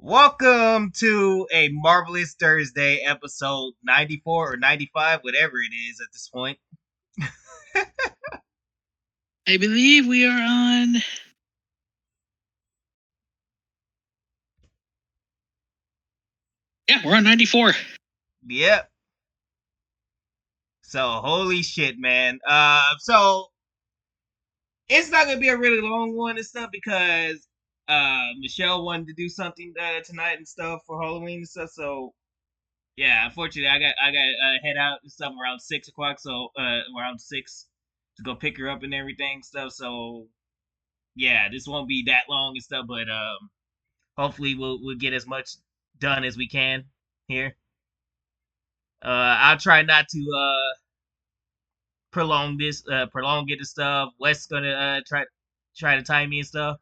Welcome to a Marvelous Thursday episode 94 or 95, whatever it is at this point. I believe we are on. Yeah, we're on 94. Yep. So, holy shit, man. So it's not gonna be a really long one and stuff because Michelle wanted to do something tonight and stuff for Halloween and stuff. So yeah, unfortunately, I got head out and stuff around 6 o'clock. So around 6 to go pick her up and everything and stuff. So yeah, this won't be that long and stuff, but hopefully we'll get as much done as we can here. I'll try not to prolong it and stuff. Wes gonna try to time me and stuff.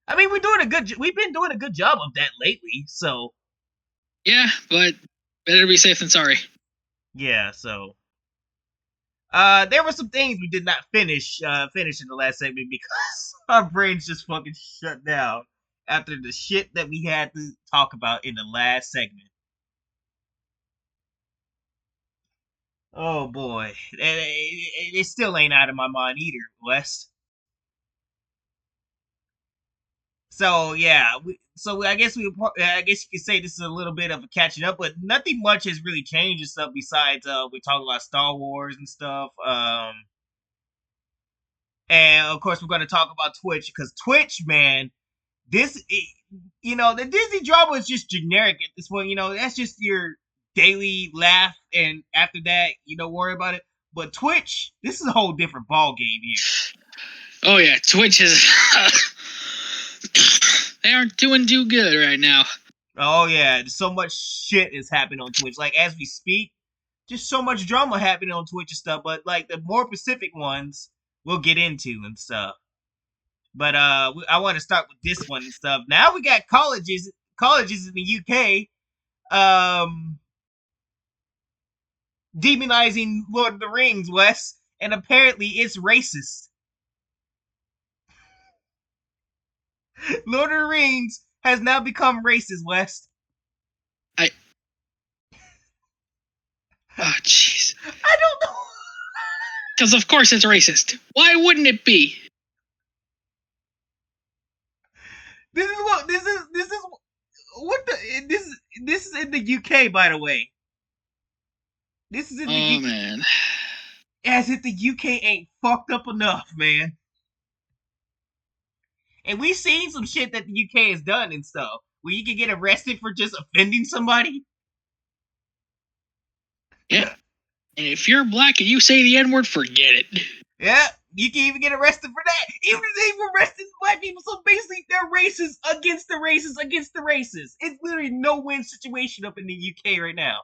I mean, we've been doing a good job of that lately. So Yeah, but better to be safe than sorry. yeah, so there were some things we did not finish in the last segment because our brains just fucking shut down after the shit that we had to talk about in the last segment. Oh boy, it still ain't out of my mind either, Wes. So yeah, I guess you could say this is a little bit of a catching up, but nothing much has really changed and stuff besides we talk about Star Wars and stuff. And of course we're gonna talk about Twitch because Twitch, man, the Disney drama is just generic at this point. That's just your daily laugh, and after that, you don't worry about it. But Twitch, this is a whole different ball game here. Oh yeah, Twitch is. They aren't doing too good right now. Oh yeah, so much shit is happening on Twitch. Like as we speak, just so much drama happening on Twitch and stuff. But like the more specific ones, we'll get into and stuff. But I want to start with this one and stuff. Now we got colleges in the UK, demonizing Lord of the Rings, Wes, and apparently it's racist. Lord of the Rings has now become racist, Wes. Oh jeez. I don't know. Because of course it's racist. Why wouldn't it be? This is what the this is in the UK, by the way. This is in the Oh UK. man. As if the UK ain't fucked up enough, man. And we've seen some shit that the UK has done and stuff, where you can get arrested for just offending somebody. Yeah. And if you're black and you say the N-word, forget it. Yeah, you can even get arrested for that. Even if they've arrested black people, so basically they're racists against the racists against the racists. It's literally no win situation up in the UK right now.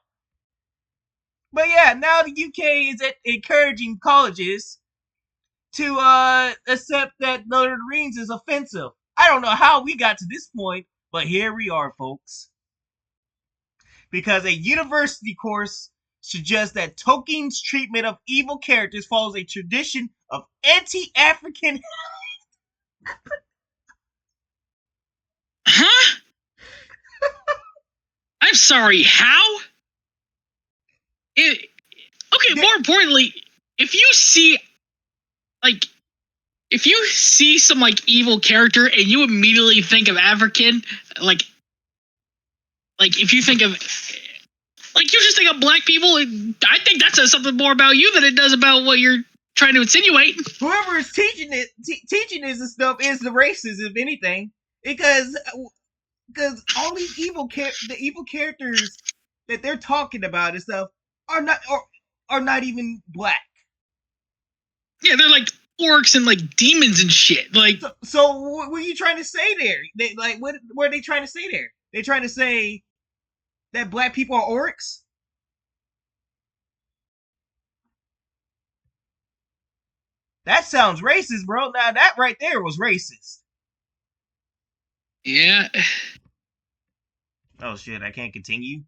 But yeah, now the UK is encouraging colleges to accept that Lord of the Rings is offensive. I don't know how we got to this point, but here we are, folks. Because a university course suggests that Tolkien's treatment of evil characters follows a tradition of anti-African. Huh? I'm sorry, how? Okay, more importantly, if you see some like evil character and you immediately think of African, like if you think of you just think of black people, I think that says something more about you than it does about what you're trying to insinuate. Whoever is teaching this and stuff is the racist, if anything, because all these the evil characters that they're talking about and stuff are not even black. Yeah, they're like orcs and like demons and shit. Like, so what were you trying to say there? What are they trying to say there? They trying to say that black people are orcs? That sounds racist, bro. Now that right there was racist. yeah. Oh shit, I can't continue.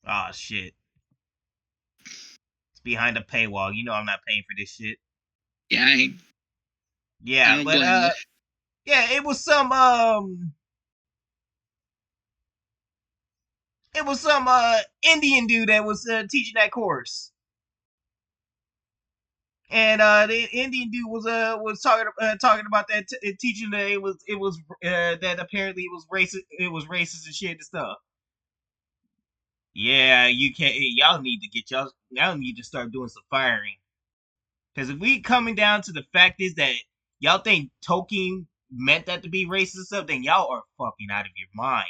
Oh shit. It's behind a paywall. You know I'm not paying for this shit. Yeah, I Yeah, don't but blame you. yeah, it was some It was some Indian dude that was teaching that course. And the Indian dude was talking about that teaching that it was that apparently it was racist and shit and stuff. Yeah, you can't. Y'all need to y'all need to start doing some firing. Because if we coming down to the fact is that y'all think Tolkien meant that to be racist and stuff, then y'all are fucking out of your mind.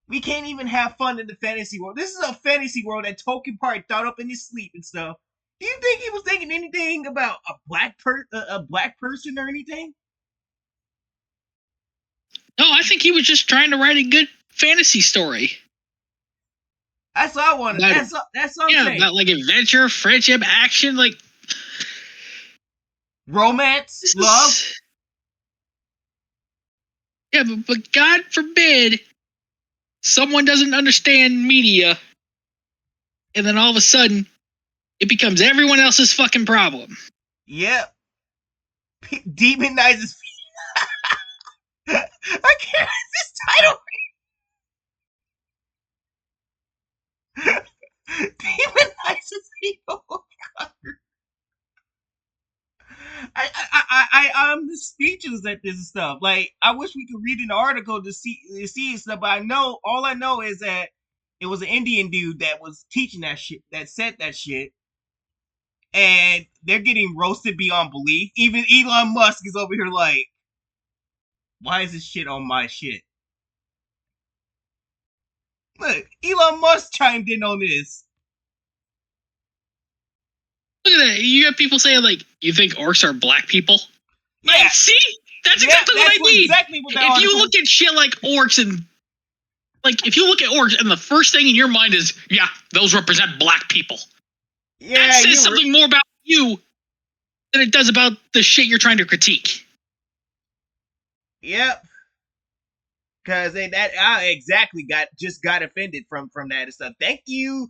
We can't even have fun in the fantasy world. This is a fantasy world that Tolkien probably thought up in his sleep and stuff. Do you think he was thinking anything about a black person or anything? No, I think he was just trying to write a good fantasy story. That's all I wanted. That's what I'm saying. About like adventure, friendship, action, like romance, love. Yeah, but God forbid someone doesn't understand media, and then all of a sudden it becomes everyone else's fucking problem. Yep. Demonizes. I can't resist this title. Demonizes people. I'm speechless at this stuff. Like, I wish we could read an article to see stuff, but all I know is that it was an Indian dude that was teaching that shit, that said that shit, and they're getting roasted beyond belief. Even Elon Musk is over here like, why is this shit on my shit? Look, Elon Musk chimed in on this. Look at that. You have people saying, like, you think orcs are black people? Yeah. Like, see? That's exactly what I mean. Exactly what if you look at shit like orcs and... Like, if you look at orcs and the first thing in your mind is, yeah, those represent black people. Yeah, that says something more about you than it does about the shit you're trying to critique. Yep. Because I exactly got offended from that and stuff. Thank you,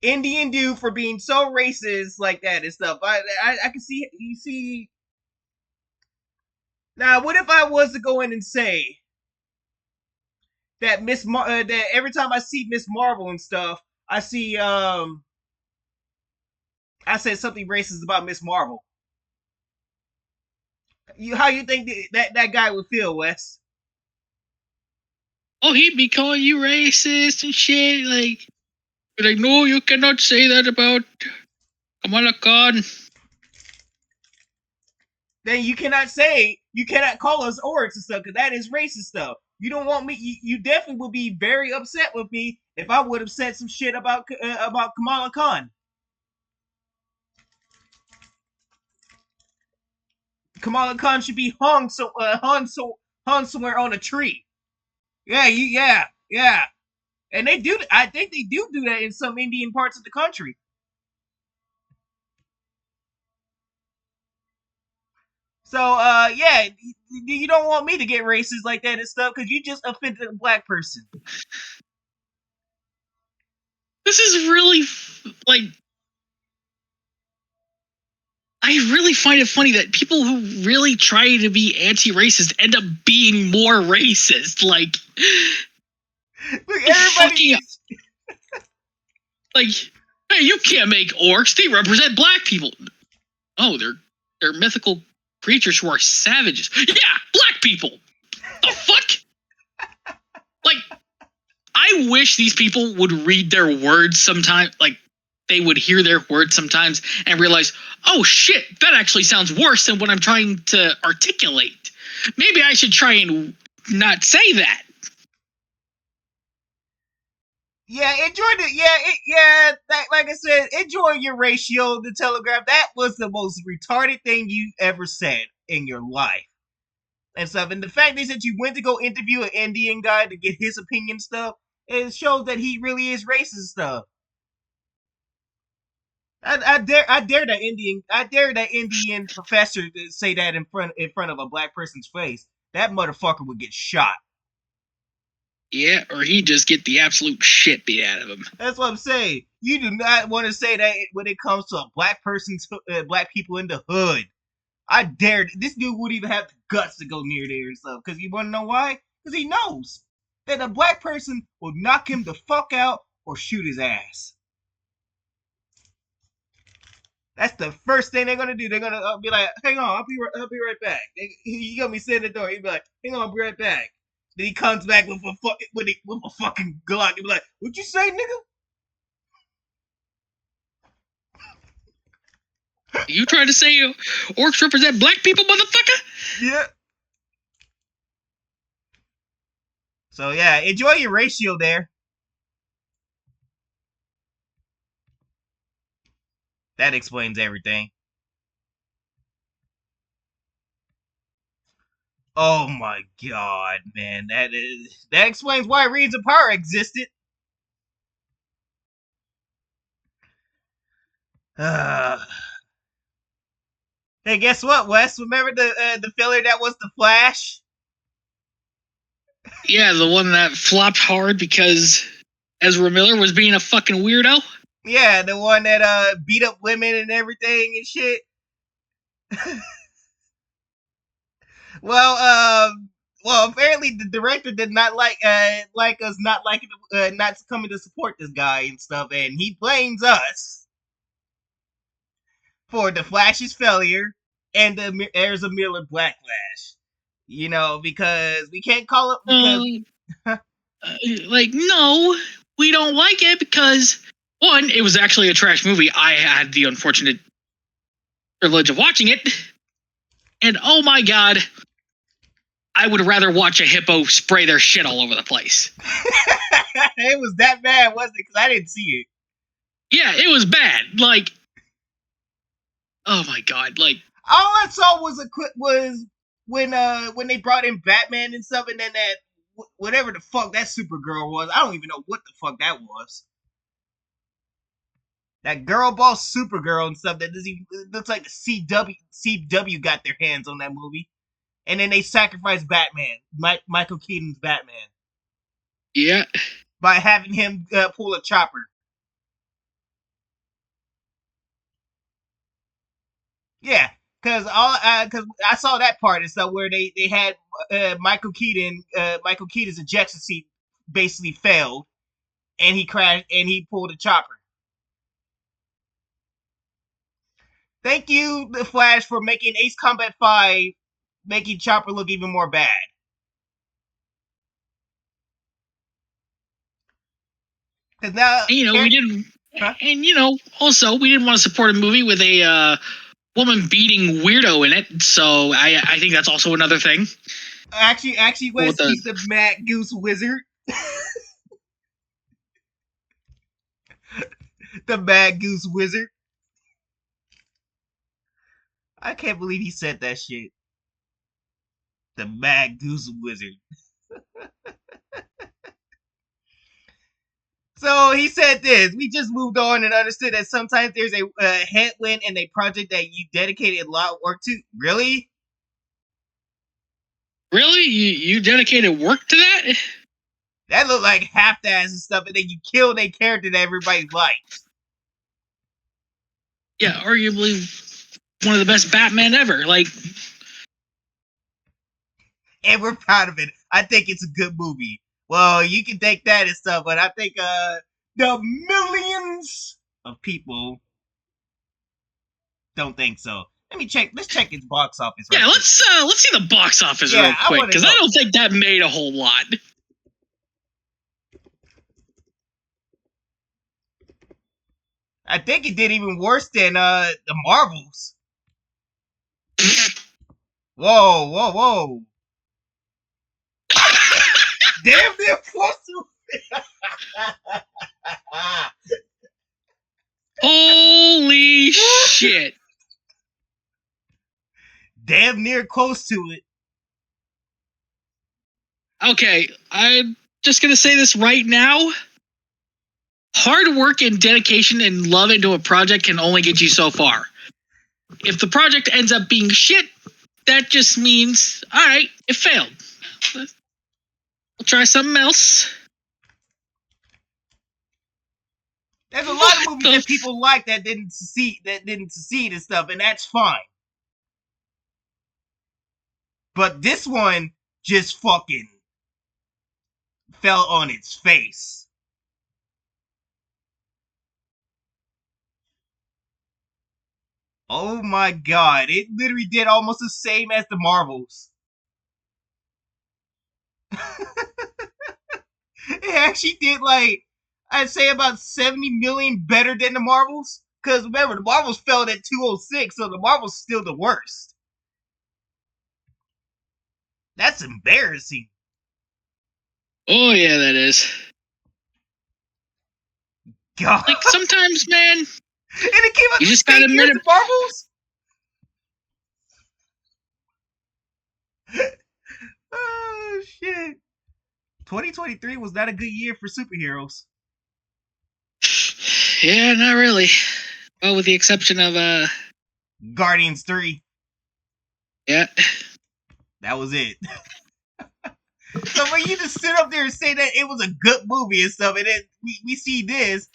Indian dude, for being so racist like that and stuff. I can see, you see. Now, what if I was to go in and say that that every time I see Miss Marvel and stuff, I see I said something racist about Miss Marvel. How you think that guy would feel, Wes? Oh, he'd be calling you racist and shit. Like, no, you cannot say that about Kamala Khan. Then you cannot call us orcs and stuff, because that is racist stuff. You don't want me. You definitely would be very upset with me if I would have said some shit about Kamala Khan. Kamala Khan should be hung somewhere on a tree. Yeah. And they do. I think they do that in some Indian parts of the country. So, yeah, you don't want me to get racist like that and stuff because you just offended a black person. This is really, like, I really find it funny that people who really try to be anti-racist end up being more racist. Like, look, everybody. Like, hey, you can't make orcs. They represent black people. Oh, they're mythical creatures who are savages. Yeah, black people. The fuck? Like, I wish these people would read their words sometime. Like, they would hear their words sometimes and realize, oh shit, that actually sounds worse than what I'm trying to articulate. Maybe I should try and not say that. Yeah, enjoy like I said, enjoy your ratio, the Telegraph. That was the most retarded thing you ever said in your life. And stuff. And the fact is that you went to go interview an Indian guy to get his opinion stuff, it shows that he really is racist stuff. I dare that Indian professor to say that in front of a black person's face. That motherfucker would get shot. Yeah, or he'd just get the absolute shit beat out of him. That's what I'm saying. You do not want to say that when it comes to a black people in the hood. I dare. This dude wouldn't even have the guts to go near there and stuff. Because you want to know why? Because he knows that a black person will knock him the fuck out or shoot his ass. That's the first thing they're gonna do. They're gonna be like, "Hang on, I'll be right back." He gonna be sitting at the door. He'll be like, "Hang on, I'll be right back." Then he comes back with a fucking Glock. He'll be like, "What'd you say, nigga?" You trying to say orcs represent black people, motherfucker? Yeah. So yeah, enjoy your ratio there. That explains everything. Oh my god, man. That explains why Reeds of Power existed. Hey, guess what, Wes? Remember the filler that was the Flash? Yeah, the one that flopped hard because Ezra Miller was being a fucking weirdo. Yeah, the one that beat up women and everything and shit. Well, apparently the director did not like us not coming to support this guy and stuff, and he blames us for the Flash's failure and the Ezra Miller backlash. You know, because we can't call it because like, no, we don't like it because one, it was actually a trash movie. I had the unfortunate privilege of watching it, and oh my god, I would rather watch a hippo spray their shit all over the place. It was that bad, wasn't it? Because I didn't see it. Yeah, it was bad. Like, oh my god, like all I saw was when they brought in Batman and stuff, and then that whatever the fuck that Supergirl was. I don't even know what the fuck that was. That girl boss Supergirl and stuff that doesn't even, it looks like the CW got their hands on that movie. And then they sacrificed Batman, Michael Keaton's Batman. Yeah. By having him pull a chopper. Yeah, because I saw that part and stuff where they had Michael Keaton's ejection seat basically failed, and he crashed and he pulled a chopper. Thank you, The Flash, for making Ace Combat 5 making Chopper look even more bad. Because now, we didn't, and also we didn't want to support a movie with a woman beating weirdo in it. So I think that's also another thing. Actually, Wes, he's the Mad Goose Wizard. The Mad Goose Wizard. I can't believe he said that shit. The Mad Goose Wizard. So he said this. We just moved on and understood that sometimes there's a headwind in a project that you dedicated a lot of work to. Really? Really? You dedicated work to that? That looked like half-ass and stuff, and then you killed a character that everybody likes. Yeah, arguably one of the best Batman ever. Like, and we're proud of it. I think it's a good movie. Well, you can take that and stuff, but I think the millions of people don't think so. Let's check its box office. Yeah, let's see the box office real quick, because I don't think that made a whole lot. I think it did even worse than the Marvels. Whoa. Damn near close to it. Holy shit. Damn near close to it. Okay, I'm just gonna say this right now. Hard work and dedication and love into a project can only get you so far. If the project ends up being shit, that just means, alright, it failed. We'll try something else. There's a lot of movies that people like that didn't succeed and stuff, and that's fine. But this one just fucking fell on its face. Oh my god, it literally did almost the same as the Marvels. It actually did like I'd say about 70 million better than the Marvels. Because remember, the Marvels fell at 206, so the Marvels still the worst. That's embarrassing. Oh yeah, that is. God. Like sometimes, man, And it came out you the just same gotta year as admit the Marvels? Oh, shit. 2023 was not a good year for superheroes. Yeah, not really. Well, with the exception of Guardians 3. yeah. That was it. So when you just sit up there and say that it was a good movie and stuff, and then we see this,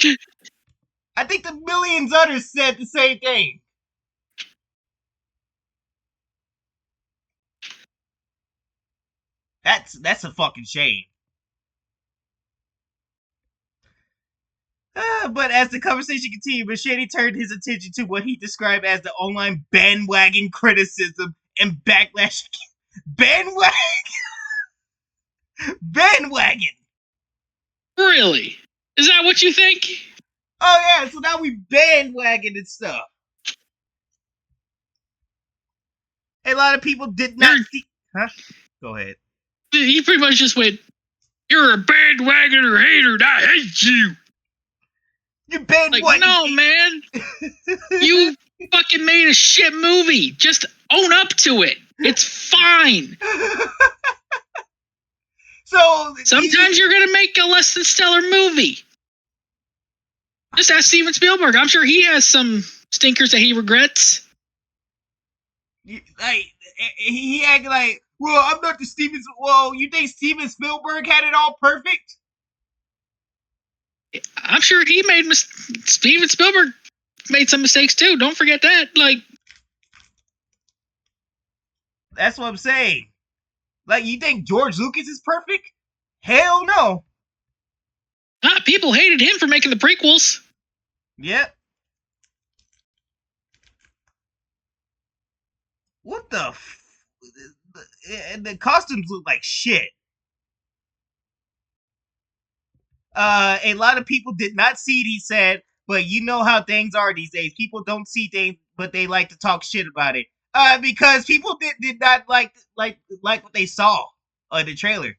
I think the millions others said the same thing. That's a fucking shame. But as the conversation continued, Machete turned his attention to what he described as the online bandwagon criticism and backlash. Bandwagon? Bandwagon! Really? Is that what you think? Oh yeah, so now we bandwagon and stuff. A lot of people did not see. Huh? Go ahead. He pretty much just went, "You're a bandwagoner hater, and I hate you." You bandwagon. Like, no, man. You fucking made a shit movie. Just own up to it. It's fine. So sometimes you're gonna make a less than stellar movie. Just ask Steven Spielberg. I'm sure he has some stinkers that he regrets. Like he acted like, well, I'm not the Steven. Well, you think Steven Spielberg had it all perfect? I'm sure he made Steven Spielberg made some mistakes too. Don't forget that. Like, that's what I'm saying. Like, you think George Lucas is perfect? Hell no. People hated him for making the prequels. Yep. What the? The costumes look like shit. A lot of people did not see it, he said, but you know how things are these days. People don't see things, but they like to talk shit about it. Because people did not like what they saw on the trailer.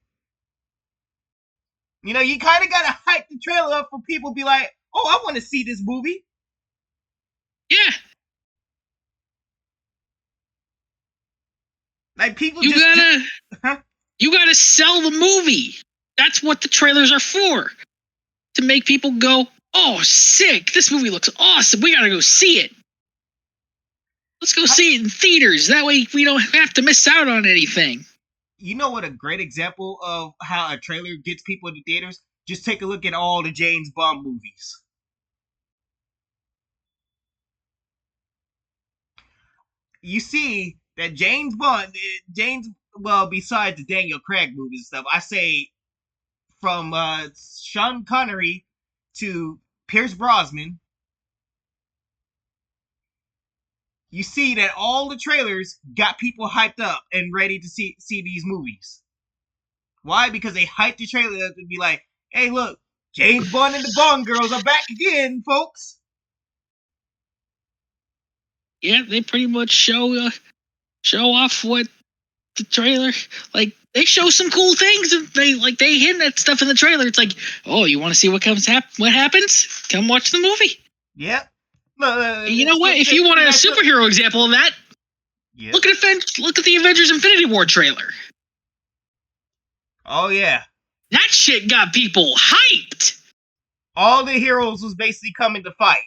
You know, you kind of gotta hype the trailer up for people to be like, oh, I want to see this movie. Yeah. Like people you gotta sell the movie. That's what the trailers are for. To make people go, oh, sick, this movie looks awesome. We gotta go see it. Let's go see it in theaters. That way we don't have to miss out on anything. You know what a great example of how a trailer gets people into theaters? Just take a look at all the James Bond movies. You see that well, besides the Daniel Craig movies and stuff, I say from Sean Connery to Pierce Brosnan, you see that all the trailers got people hyped up and ready to see these movies. Why? Because they hyped the trailer up to be like, hey, look, James Bond and the Bond girls are back again, folks. Yeah, they pretty much show off what the trailer, like, they show some cool things and they hint at stuff in the trailer. It's like, oh, you want to see what happens? Come watch the movie. Yep. You know what? If you want a superhero example of that, yep. look at the Avengers Infinity War trailer. Oh yeah. That shit got people hyped. All the heroes was basically coming to fight.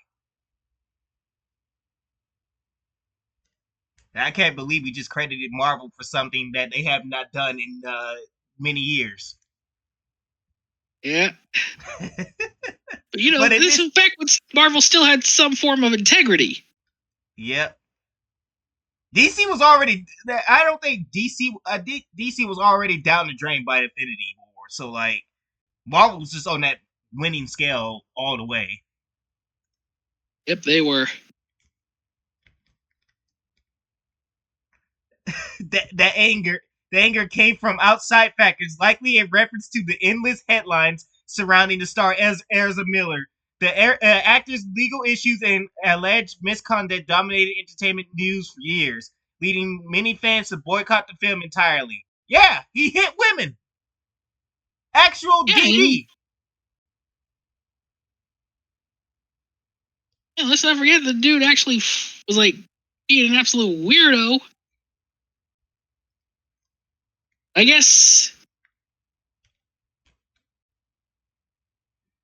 I can't believe we just credited Marvel for something that they have not done in many years. Yeah. But you know, this is back when Marvel still had some form of integrity. Yep. DC was already. I don't think DC was already down the drain by Infinity War. So like, Marvel was just on that winning scale all the way. Yep, they were. The anger came from outside factors, likely in reference to the endless headlines surrounding the star Ezra Miller. The actor's legal issues and alleged misconduct dominated entertainment news for years, leading many fans to boycott the film entirely. Yeah, he hit women. Actual Yeah, DD. yeah, let's not forget the dude actually was like being an absolute weirdo. I guess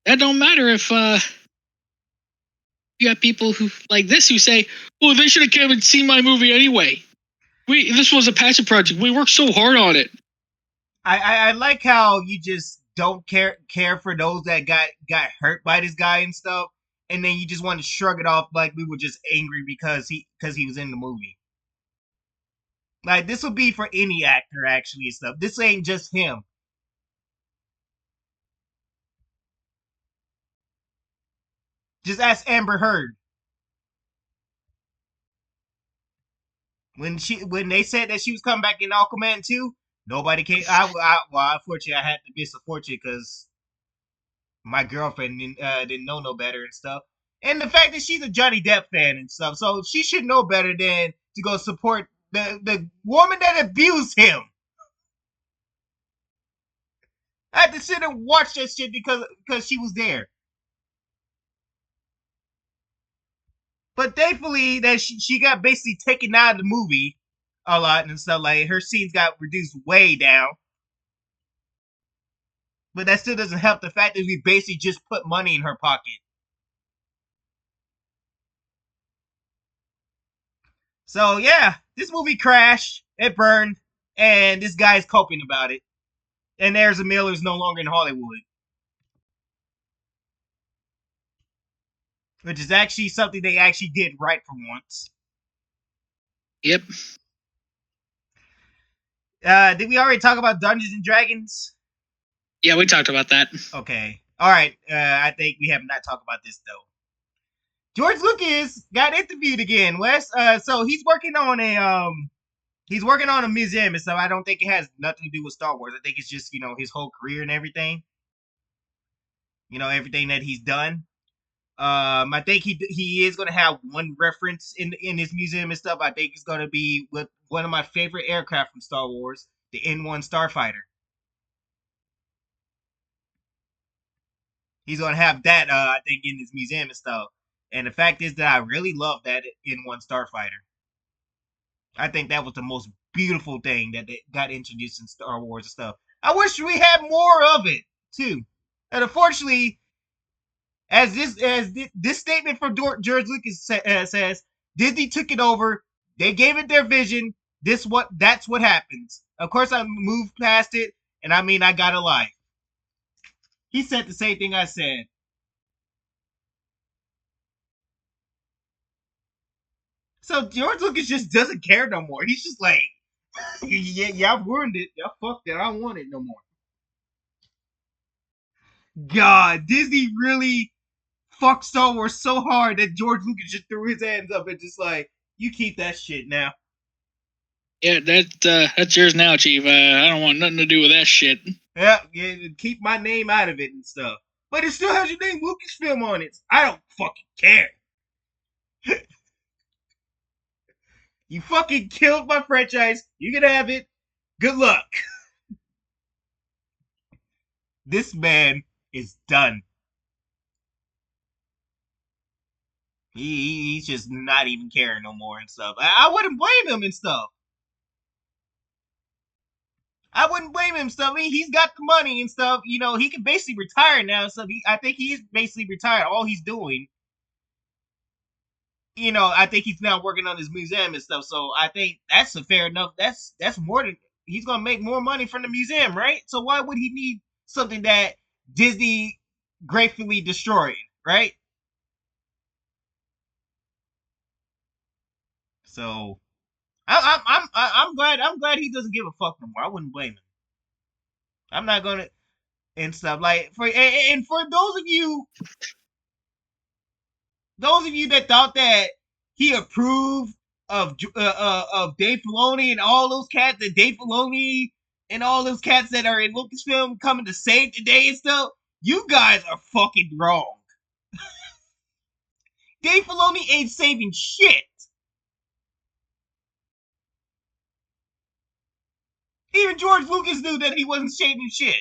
that don't matter if you have people who like this who say, "Well, they should have come and seen my movie anyway. This was a passion project. We worked so hard on it." I like how you just don't care for those that got hurt by this guy and stuff, and then you just want to shrug it off like we were just angry because he was in the movie. Like this would be for any actor actually and stuff. This ain't just him. Just ask Amber Heard when they said that she was coming back in Aquaman 2. Nobody came. Well, unfortunately, I had to be unfortunate because my girlfriend didn't know no better and stuff. And the fact that she's a Johnny Depp fan and stuff, so she should know better than to go support the woman that abused him. I had to sit and watch that shit because she was there. But thankfully that she got basically taken out of the movie a lot and stuff, like her scenes got reduced way down. But that still doesn't help the fact that we basically just put money in her pocket. So yeah, this movie crashed, it burned, and this guy's coping about it. And Ezra Miller is no longer in Hollywood, which is actually something they actually did right for once. Yep. Did we already talk about Dungeons and Dragons? Yeah, we talked about that. Okay. All right. I think we have not talked about this though. George Lucas got interviewed again, Wes. So he's working on a museum and stuff. I don't think it has nothing to do with Star Wars. I think it's just his whole career and everything. Everything that he's done. I think he is gonna have one reference in his museum and stuff. I think it's gonna be with one of my favorite aircraft from Star Wars, the N1 Starfighter. He's gonna have that, I think, in his museum and stuff. And the fact is that I really love that N1 Starfighter. I think that was the most beautiful thing that they got introduced in Star Wars and stuff. I wish we had more of it too. And unfortunately, as this statement from George Lucas says, Disney took it over. They gave it their vision. That's what happens. Of course, I moved past it, and I mean I got a life. He said the same thing I said. So George Lucas just doesn't care no more. He's just like, yeah, y'all ruined it. Y'all fucked it. I don't want it no more. God, Disney really fucked Star Wars so hard that George Lucas just threw his hands up and just like, you keep that shit now. Yeah, that's yours now, Chief. I don't want nothing to do with that shit. Yeah, keep my name out of it and stuff. But it still has your name Lucasfilm on it. I don't fucking care. You fucking killed my franchise. You can have it. Good luck. This man is done. He's just not even caring no more and stuff. I wouldn't blame him and stuff. I wouldn't blame him and stuff. I mean, he's got the money and stuff. He can basically retire now and stuff. I think he is basically retired. All he's doing, I think he's now working on his museum and stuff. So I think that's a fair enough. That's more than he's gonna make more money from the museum, right? So why would he need something that Disney gratefully destroyed, right? So I'm glad he doesn't give a fuck no more. I wouldn't blame him. I'm not gonna. and stuff. Like and for those of you that thought that he approved of Dave Filoni and all those cats that Dave Filoni and all those cats that are in Lucasfilm coming to save the day and stuff, you guys are fucking wrong. Dave Filoni ain't saving shit. Even George Lucas knew that he wasn't saving shit.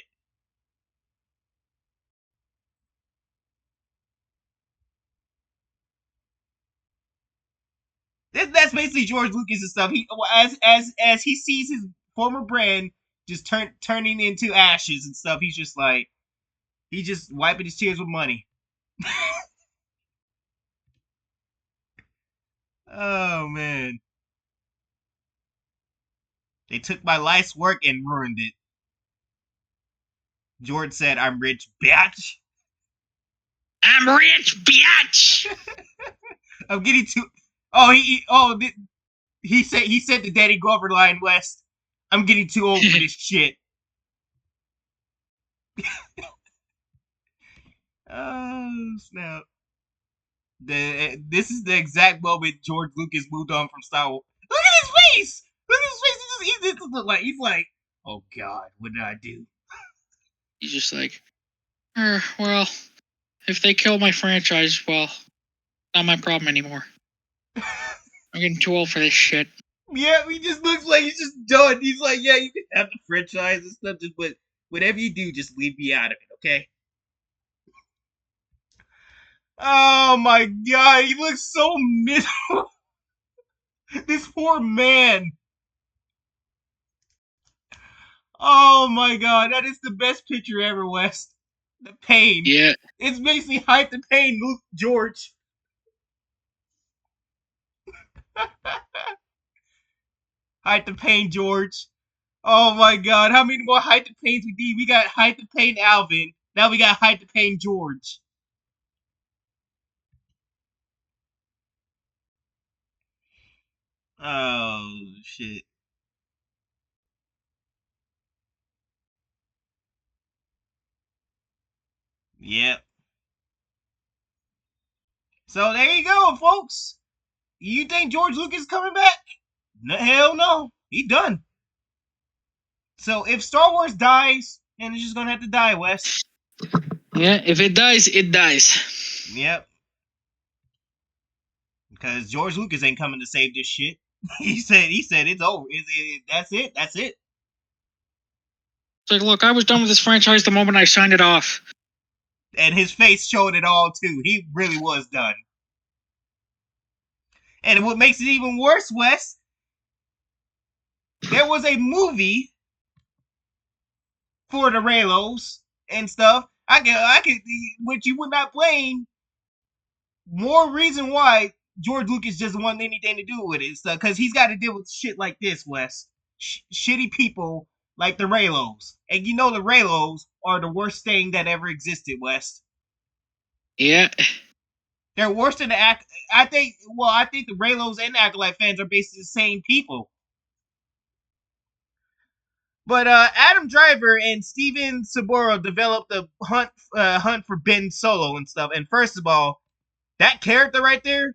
That's basically George Lucas and stuff. He as he sees his former brand just turning into ashes and stuff, he's just like he's just wiping his tears with money. Oh man. They took my life's work and ruined it. George said, I'm rich, bitch. I'm rich, bitch. I'm getting too. He said to Danny Glover line West, I'm getting too old for this shit. Oh snap! This is the exact moment George Lucas moved on from Star Wars. Look at his face. Look at his face. He just look like he's like, oh god, what did I do? He's just like, well, if they kill my franchise, well, not my problem anymore. I'm getting too old for this shit. Yeah, he just looks like he's just done. He's like, yeah, you can have the franchise and stuff, but whatever you do, just leave me out of it, okay? Oh my god, he looks so miserable. This poor man. Oh my god, that is the best picture ever, West. The pain. Yeah. It's basically Hype the Pain, Luke George. Hype the Pain, George. Oh my god, how many more Hype the Pains we need? We got Hype the Pain Alvin. Now we got Hype the Pain George. Oh shit. Yep. So there you go, folks. You think George Lucas is coming back? No, hell no. He done. So if Star Wars dies, then it's just gonna have to die, Wes. Yeah, if it dies, it dies. Yep. Because George Lucas ain't coming to save this shit. He said it's over. That's it. That's it. It's like, look, I was done with this franchise the moment I signed it off. And his face showed it all too. He really was done. And what makes it even worse, Wes, there was a movie for the Reylos and stuff. I could, which you would not blame. More reason why George Lucas doesn't want anything to do with it, because he's got to deal with shit like this, Wes. Shitty people like the Reylos, and you know the Reylos are the worst thing that ever existed, Wes. Yeah. They're worse than the act. I think the Reylos and the Acolyte fans are basically the same people. But Adam Driver and Steven Saburo developed the hunt for Ben Solo and stuff. And first of all, that character right there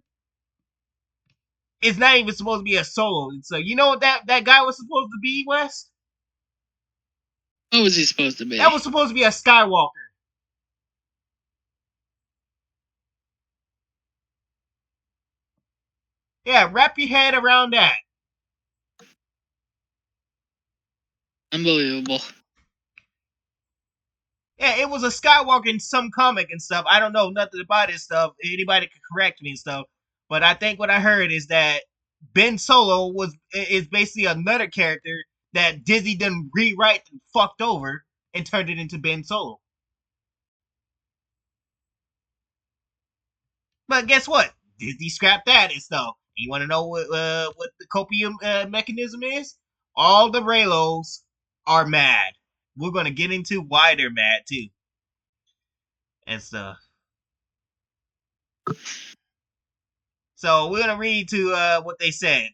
is not even supposed to be a Solo. And so you know what that guy was supposed to be, Wes? What was he supposed to be? That was supposed to be a Skywalker. Yeah, wrap your head around that. Unbelievable. Yeah, it was a Skywalker in some comic and stuff. I don't know nothing about this stuff. Anybody can correct me and stuff. But I think what I heard is that Ben Solo is basically another character that Disney done rewrite and fucked over and turned it into Ben Solo. But guess what? Disney scrapped that and stuff. You want to know what the copium mechanism is? All the Reylos are mad. We're gonna get into why they're mad too, and stuff. So we're gonna read to what they said.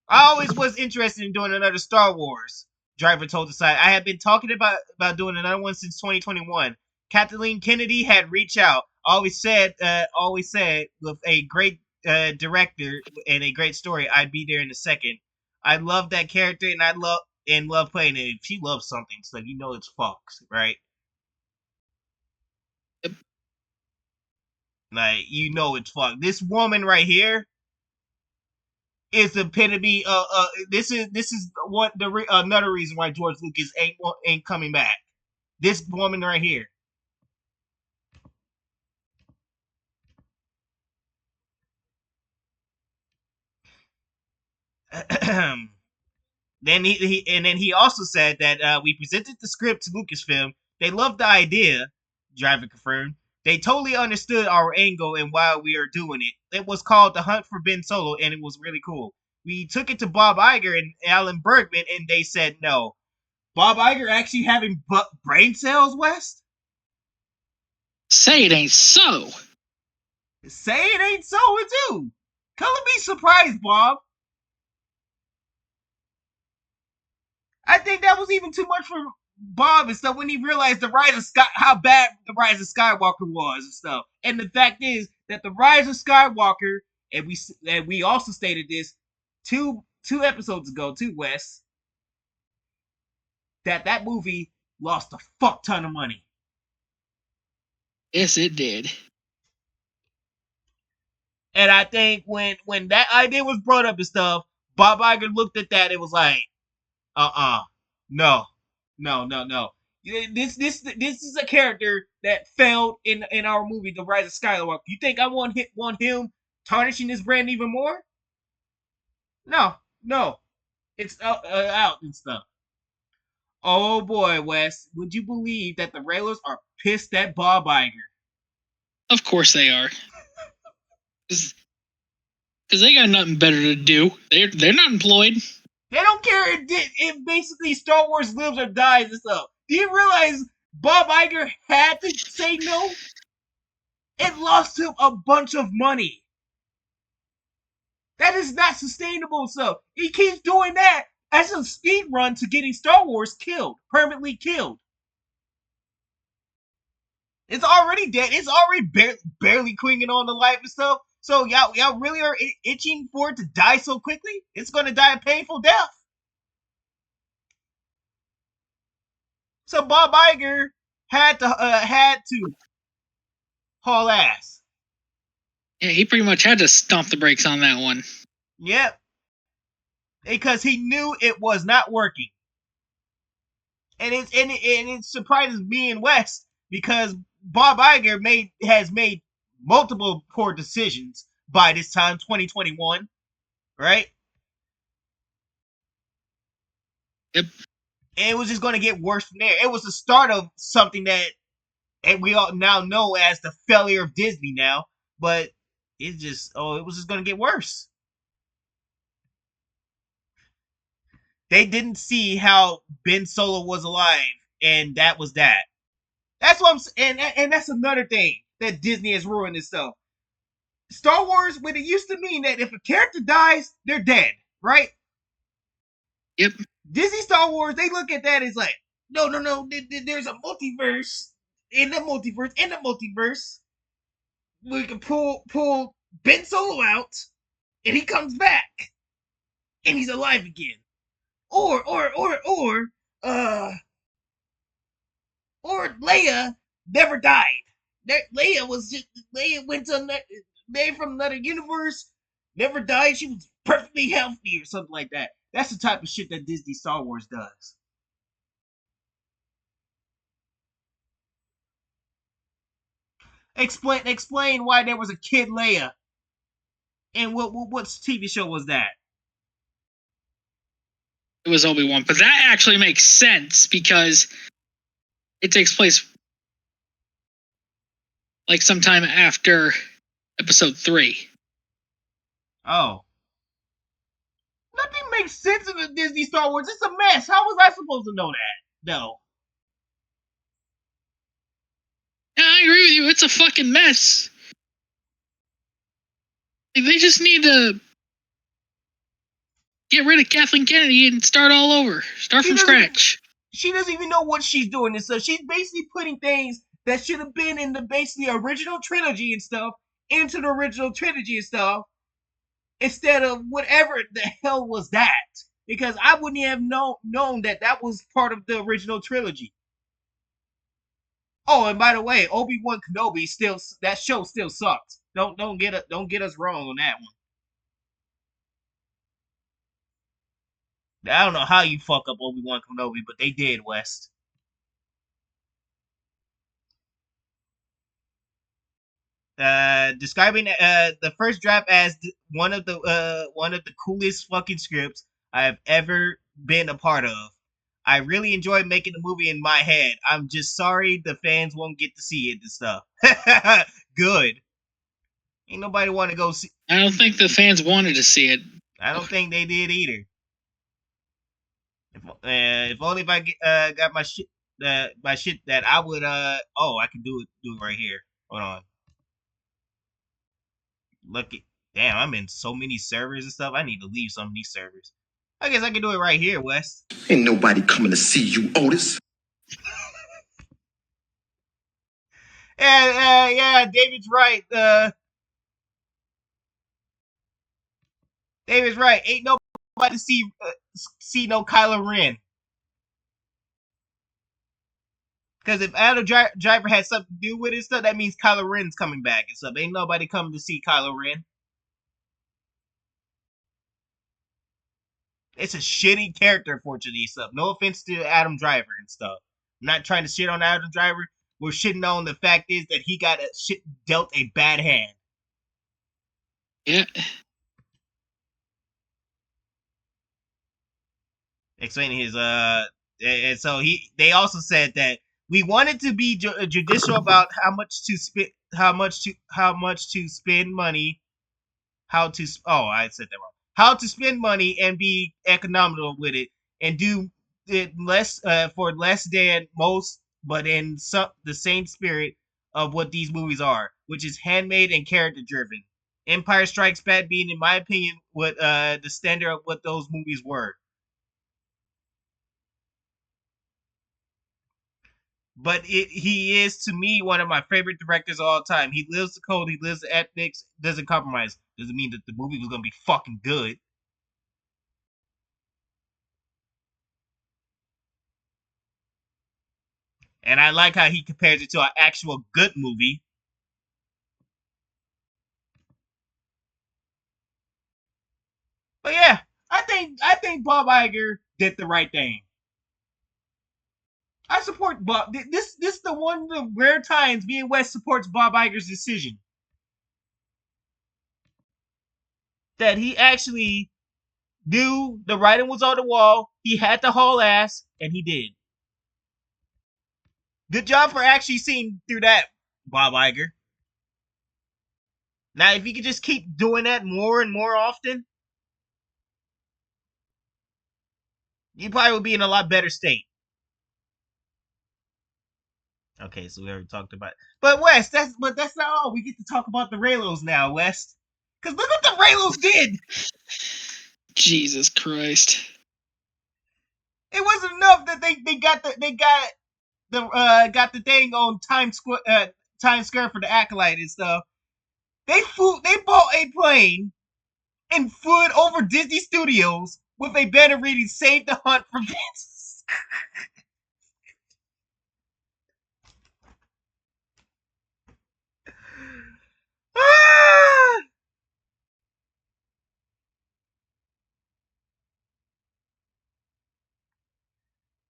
I always was interested in doing another Star Wars. Driver told the site, I have been talking about doing another one since 2021. Kathleen Kennedy had reached out. Always said with a great director and a great story, I'd be there in a second. I love that character and I love playing it. If she loves something, so you know it's Fox, right? Yep. Like you know it's Fox. This woman right here is the epitome. This is what another reason why George Lucas ain't coming back. This woman right here. Then he also said that we presented the script to Lucasfilm. They loved the idea. Driver confirmed. They totally understood our angle and why we are doing it. It was called The Hunt for Ben Solo, and it was really cool. We took it to Bob Iger and Alan Bergman, and they said no. Bob Iger actually having brain cells, West? Say it ain't so. Say it ain't so, it do. Color me surprised, Bob. I think that was even too much for Bob and stuff when he realized how bad the Rise of Skywalker was and stuff. And the fact is that the Rise of Skywalker, and we also stated this two episodes ago too, Wes, that movie lost a fuck ton of money. Yes, it did. And I think when that idea was brought up and stuff, Bob Iger looked at that and was like, no. This is a character that failed in our movie, The Rise of Skywalker. You think I want him tarnishing this brand even more? No, it's out and stuff. Oh boy, Wes, would you believe that the Railers are pissed at Bob Iger? Of course they are. Because they got nothing better to do. They're not employed. They don't care if basically Star Wars lives or dies and stuff. Do you realize Bob Iger had to say no? It lost him a bunch of money. That is not sustainable. So he keeps doing that as a speed run to getting Star Wars permanently killed. It's already dead. It's already barely clinging on to life and stuff. So y'all really are itching for it to die so quickly? It's gonna die a painful death. So Bob Iger had to haul ass. Yeah, he pretty much had to stomp the brakes on that one. Yep. Because he knew it was not working. And it surprises me and West because Bob Iger has made multiple poor decisions by this time, 2021, right? Yep. And it was just going to get worse from there. It was the start of something that we all now know as the failure of Disney now, but it was just going to get worse. They didn't see how Ben Solo was alive, and that was that. That's what I'm saying, and that's another thing that Disney has ruined itself. Star Wars, when it used to mean that if a character dies, they're dead, right? Yep. Disney Star Wars, they look at that as like, no, there's a multiverse. In the multiverse, we can pull Ben Solo out, and he comes back, and he's alive again. Or Leia never died. Leia went to Leia from another universe, never died. She was perfectly healthy or something like that. That's the type of shit that Disney Star Wars does. Explain why there was a kid Leia, and what TV show was that? It was Obi-Wan, but that actually makes sense because it takes place like sometime after episode 3. Oh. Nothing makes sense in the Disney Star Wars. It's a mess. How was I supposed to know that? No. Yeah, I agree with you. It's a fucking mess. They just need to Get rid of Kathleen Kennedy and start all over. Start from scratch. She doesn't even know what she's doing and stuff. She's basically putting things that should have been in the basically original trilogy and stuff into the original trilogy and stuff instead of whatever the hell was that. Because I wouldn't have known that was part of the original trilogy. Oh, and by the way, Obi-Wan Kenobi that show still sucks. Don't get us wrong on that one. I don't know how you fuck up Obi-Wan Kenobi, but they did, West. Describing the first draft as one of the coolest fucking scripts I have ever been a part of. I really enjoyed making the movie in my head. I'm just sorry the fans won't get to see it and stuff. Good. Ain't nobody want to go see. I don't think the fans wanted to see it. I don't think they did either. If only if I got my shit that I would oh, I can do it right here. Hold on. Look at, damn, I'm in so many servers and stuff. I need to leave some of these servers. I guess I can do it right here, West. Ain't nobody coming to see you, Otis. And yeah, David's right. David's right. Ain't nobody to see no Kylo Ren. Because if Adam Driver had something to do with it stuff, that means Kylo Ren's coming back and stuff. Ain't nobody coming to see Kylo Ren. It's a shitty character, unfortunately, and stuff. No offense to Adam Driver and stuff. I'm not trying to shit on Adam Driver. We're shitting on the fact is that he got dealt a bad hand. Yeah. Explaining his and so they also said that we wanted to be judicial about how much to spend money, I said that wrong. How to spend money and be economical with it and do it less for less than most, but in the same spirit of what these movies are, which is handmade and character driven. Empire Strikes Back being, in my opinion, what the standard of what those movies were. But he is, to me, one of my favorite directors of all time. He lives the code, he lives the ethics, doesn't compromise. Doesn't mean that the movie was going to be fucking good. And I like how he compares it to an actual good movie. But yeah, I think Bob Iger did the right thing. I support Bob. This is the one of the rare times me and West supports Bob Iger's decision. That he actually knew the writing was on the wall. He had to haul ass, and he did. Good job for actually seeing through that, Bob Iger. Now, if you could just keep doing that more and more often, you probably would be in a lot better state. Okay, so we already talked about it. But West, that's not all. We get to talk about the Reylos now, West. Because look what the Reylos did! Jesus Christ. It wasn't enough that they got the thing on Times Square for the Acolyte and stuff. They bought a plane and flew it over Disney Studios with a banner reading "Save the Hunt for Vince."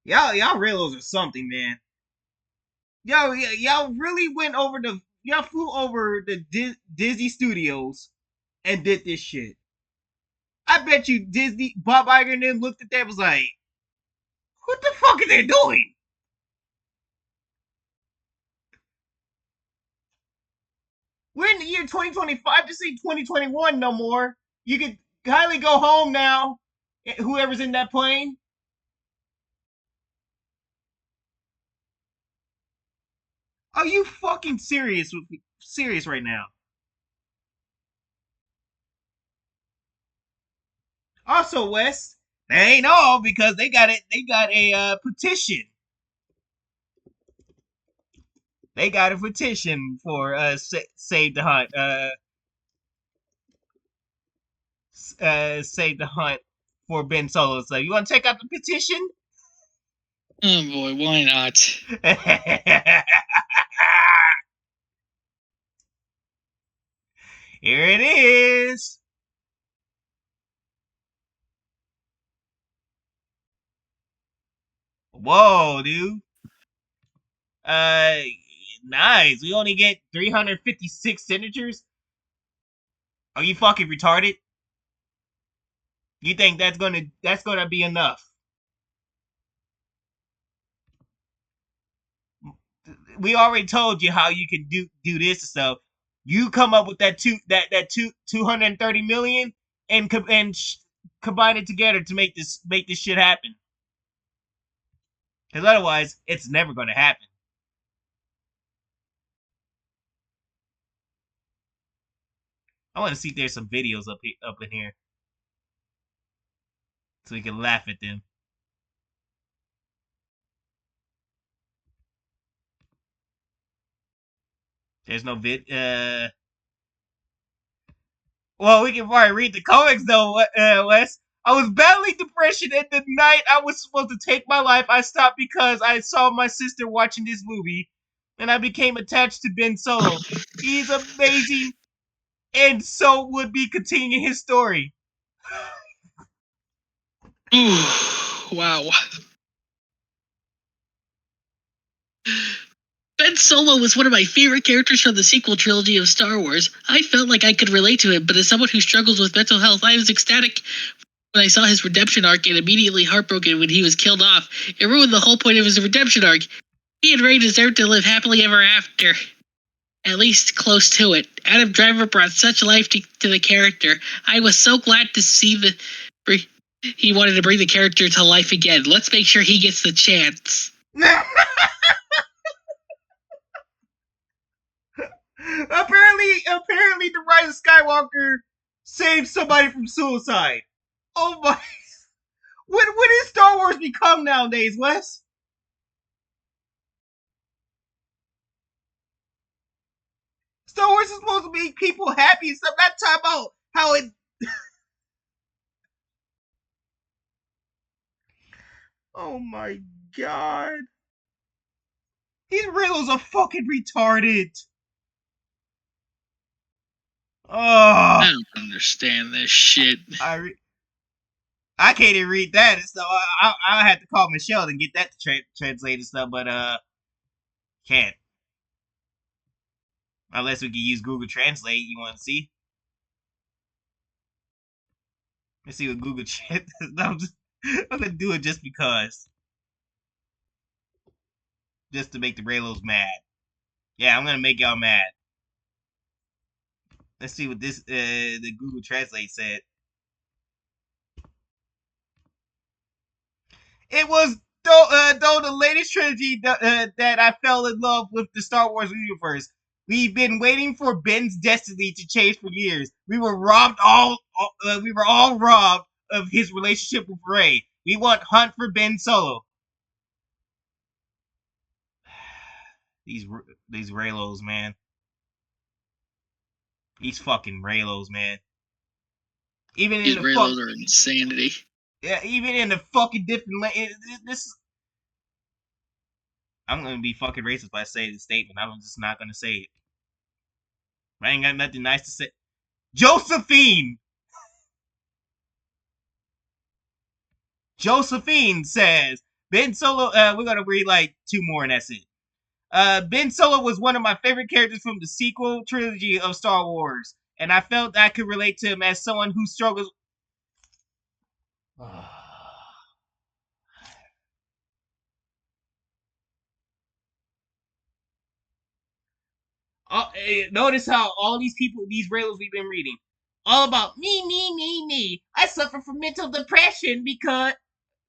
Y'all Reylos are something, man. Y'all really y'all flew over the Disney Studios and did this shit. I bet you Bob Iger and them looked at that and was like, what the fuck are they doing? We're in the year 2025 to see 2021 no more. You could kindly go home now, whoever's in that plane. Are you fucking serious with me? Serious right now? Also, Wes, that ain't all because they got it. They got a petition. They got a petition for Save the Hunt. Save the Hunt for Ben Solo. So you want to check out the petition? Oh boy, why not? Here it is. Whoa, dude. Uh, nice. We only get 356 signatures. Are you fucking retarded? You think that's gonna be enough? We already told you how you can do this stuff. You come up with that 230 million and combine it together to make this shit happen. Because otherwise, it's never gonna happen. I want to see if there's some videos up in here, so we can laugh at them. There's no vid. Well, we can probably read the comics though, Wes. I was battling depression, and the night I was supposed to take my life, I stopped because I saw my sister watching this movie, and I became attached to Ben Solo. He's amazing, and so would be continuing his story. Ooh, wow. Ben Solo was one of my favorite characters from the sequel trilogy of Star Wars. I felt like I could relate to him, but as someone who struggles with mental health, I was ecstatic when I saw his redemption arc and immediately heartbroken when he was killed off. It ruined the whole point of his redemption arc. He and Rey deserved to live happily ever after. At least close to it. Adam Driver brought such life to the character. I was so glad to see he wanted to bring the character to life again. Let's make sure he gets the chance. Apparently, the Rise of Skywalker saved somebody from suicide. Oh my! What did Star Wars become nowadays, Wes? Star Wars is supposed to make people happy and stuff. Not talk about how it. Oh my god! These riddles are fucking retarded. I Oh, don't understand this shit. I can't even read that and stuff. I had to call Michelle and get that to translate and stuff, but can't. Unless we can use Google Translate. You want to see? Let's see what Google Translate. I'm gonna do it just because, just to make the Raylos mad. Yeah, I'm gonna make y'all mad. Let's see what this the Google Translate said. It was though the latest trilogy that I fell in love with the Star Wars universe. We've been waiting for Ben's destiny to change for years. We were all robbed of his relationship with Rey. We want Hunt for Ben Solo. These Raylos, man. These fucking Raylos, man. Even These in the Raylos are insanity. Yeah, even in the fucking different this. I'm gonna be fucking racist by saying this statement. I'm just not gonna say it. I ain't got nothing nice to say. Josephine says Ben Solo. We're gonna read like two more, and that's it. Ben Solo was one of my favorite characters from the sequel trilogy of Star Wars, and I felt I could relate to him as someone who struggles. Notice how all these people, these Raylos we've been reading, all about me. I suffer from mental depression because.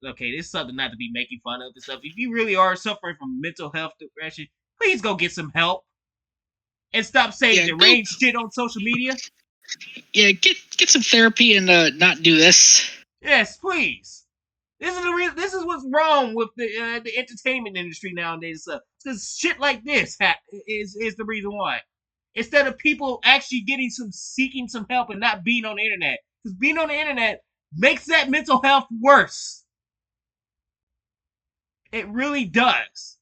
Okay, this is something not to be making fun of and stuff. If you really are suffering from mental health depression, please go get some help and stop saying deranged shit on social media. Yeah, get some therapy and not do this. Yes, please. This is the reason. This is what's wrong with the entertainment industry nowadays. Because shit like this is the reason why. Instead of people actually seeking some help and not being on the internet, because being on the internet makes that mental health worse. It really does.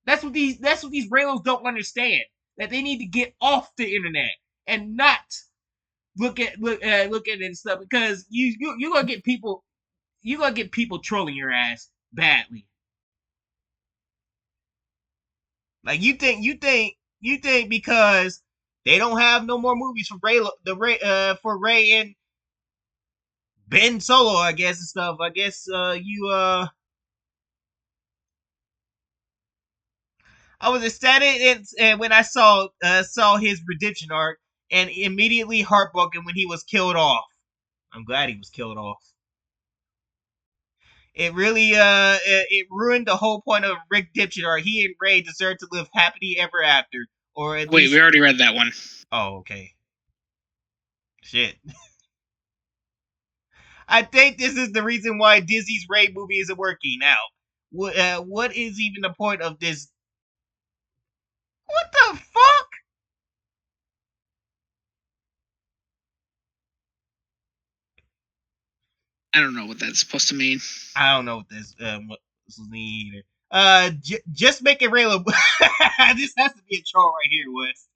That's what these Raylos don't understand. That they need to get off the internet and not look at it and stuff, because you're gonna get people trolling your ass badly. Like you think because they don't have no more movies for Ray and Ben Solo, I guess, and stuff. I guess I was ecstatic and when I saw his redemption arc, and immediately heartbroken when he was killed off. I'm glad he was killed off. It really it ruined the whole point of Rick Redemption arc. He and Ray deserve to live happily ever after, or at least. We already read that one. Oh, okay. Shit. I think this is the reason why Disney's Ray movie isn't working out. What is even the point of this? What the fuck? I don't know what that's supposed to mean. I don't know what this mean either. Just make it Raylo. This has to be a troll right here, Wes.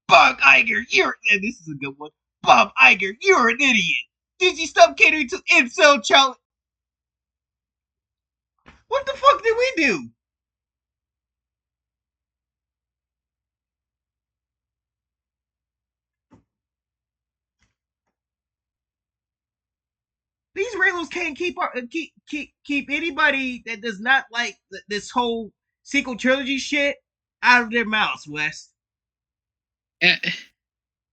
Bob Iger, this is a good one. Bob Iger, you're an idiot. Did you stop catering to incel challenge? What the fuck did we do? These Raylos can't keep anybody that does not like this whole sequel trilogy shit out of their mouths, Wes. This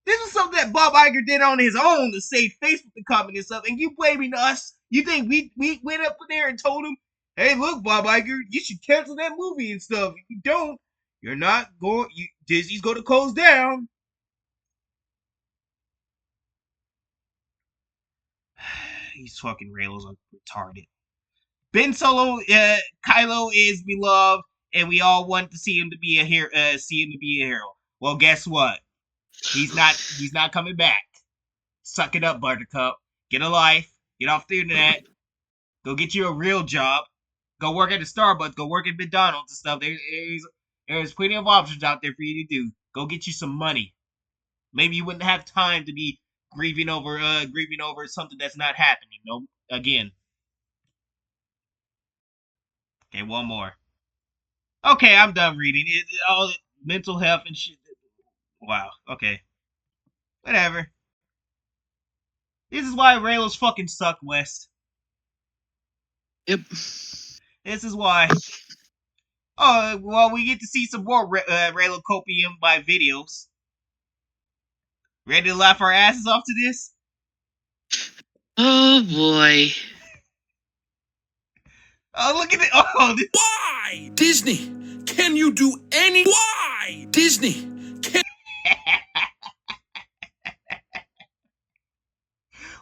was something that Bob Iger did on his own to save face with the company and stuff, and you blaming us? You think we went up there and told him, hey, look, Bob Iger, you should cancel that movie and stuff. If you don't, you're not going. Disney's going to close down. These fucking Raylos are retarded. Ben Solo, Kylo is beloved, and we all want to see him to be a hero. Well, guess what? He's not coming back. Suck it up, Buttercup. Get a life. Get off the internet. Go get you a real job. Go work at a Starbucks. Go work at McDonald's and stuff. There's plenty of options out there for you to do. Go get you some money. Maybe you wouldn't have time to be grieving over something that's not happening. No, again. Okay, one more. Okay, I'm done reading it. All mental health and shit. Wow. Okay. Whatever. This is why Raylos fucking suck, West. Yep. This is why. Oh, well, we get to see some more Raylo Copium by videos. Ready to laugh our asses off to this? Oh, boy. Oh, look at it. Oh, this. Why? Disney, can you do any? Why? Disney, can...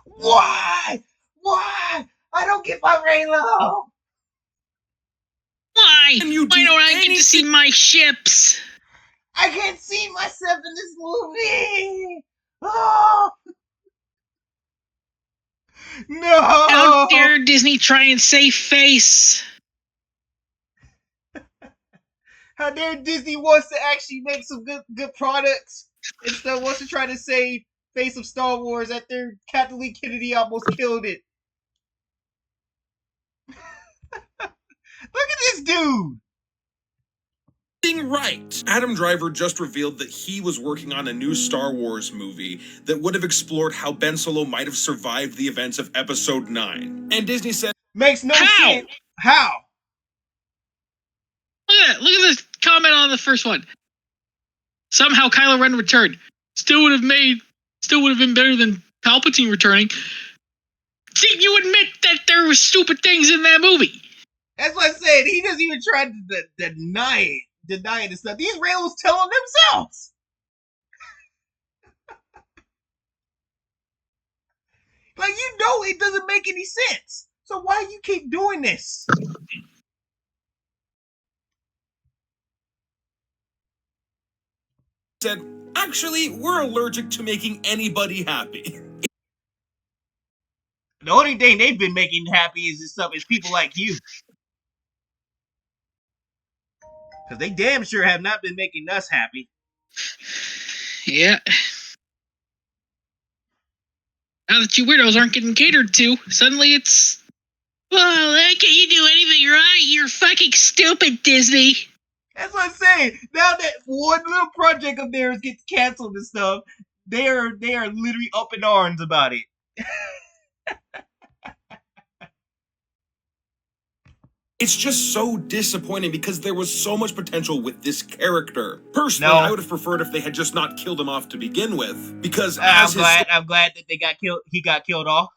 Why? Why? I don't get my Raylo. Why? Why don't I get to see my ships? I can't see myself in this movie. Oh. No. How dare Disney try and save face? How dare Disney wants to actually make some good products and stuff, wants to try to save face of Star Wars after Kathleen Kennedy almost killed it. Look at this dude. Right. Adam Driver just revealed that he was working on a new Star Wars movie that would have explored how Ben Solo might have survived the events of Episode 9. And Disney said, makes no sense. How? Look at this comment on the first one. Somehow Kylo Ren returned. Still would have been better than Palpatine returning. See, you admit that there were stupid things in that movie. That's what I said. He doesn't even try to deny it and stuff. These Raylos tell them themselves. know it doesn't make any sense. So why you keep doing this? Said, actually, we're allergic to making anybody happy. The only thing they've been making happy is people like you. Because they damn sure have not been making us happy. Yeah. Now that you weirdos aren't getting catered to, suddenly it's, well, how can you do anything right? You're fucking stupid, Disney. That's what I'm saying. Now that one little project of theirs gets canceled and stuff, they are literally up in arms about it. It's just so disappointing because there was so much potential with this character. Personally, No. I would have preferred if they had just not killed him off to begin with, because I'm as glad that they got killed. He got killed off.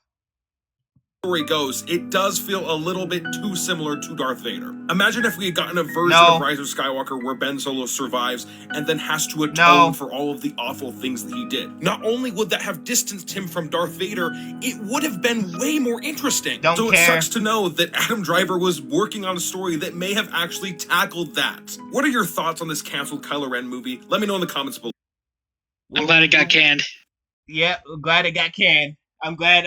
story goes, it does feel a little bit too similar to Darth Vader. Imagine if we had gotten a version No. of Rise of Skywalker where Ben Solo survives and then has to atone No. for all of the awful things that he did. Not only would that have distanced him from Darth Vader, it would have been way more interesting. Don't so care. it sucks to know that Adam Driver was working on a story that may have actually tackled that. What are your thoughts on this canceled Kylo Ren movie? Let me know in the comments below. I'm glad it got canned. Yeah, I'm glad it got canned. I'm glad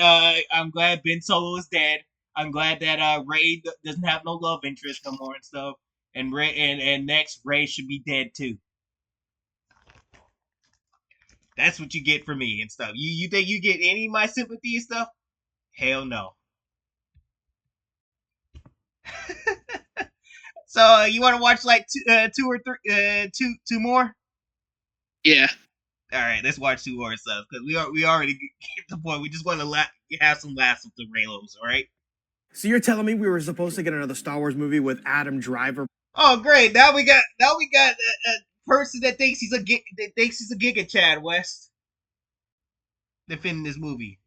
Ben Solo is dead. I'm glad that Rey doesn't have no love interest no more and stuff. And next Rey should be dead too. That's what you get from me and stuff. You think you get any of my sympathy and stuff? Hell no. So you want to watch like two more? Yeah. All right, let's watch two more stuff because we already get the point. We just want to have some laughs with the Reylos, all right? So you're telling me we were supposed to get another Star Wars movie with Adam Driver? Oh, great! Now we got a person that thinks he's a Giga Chad West defending this movie.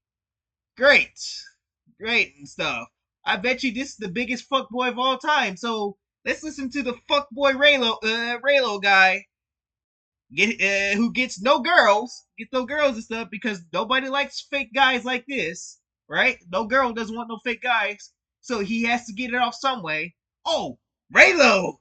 Great and stuff. I bet you this is the biggest fuckboy of all time. So let's listen to the fuckboy Reylo guy. Who gets no girls and stuff because nobody likes fake guys like this, right? No girl doesn't want no fake guys, so he has to get it off some way. Oh, Reylo!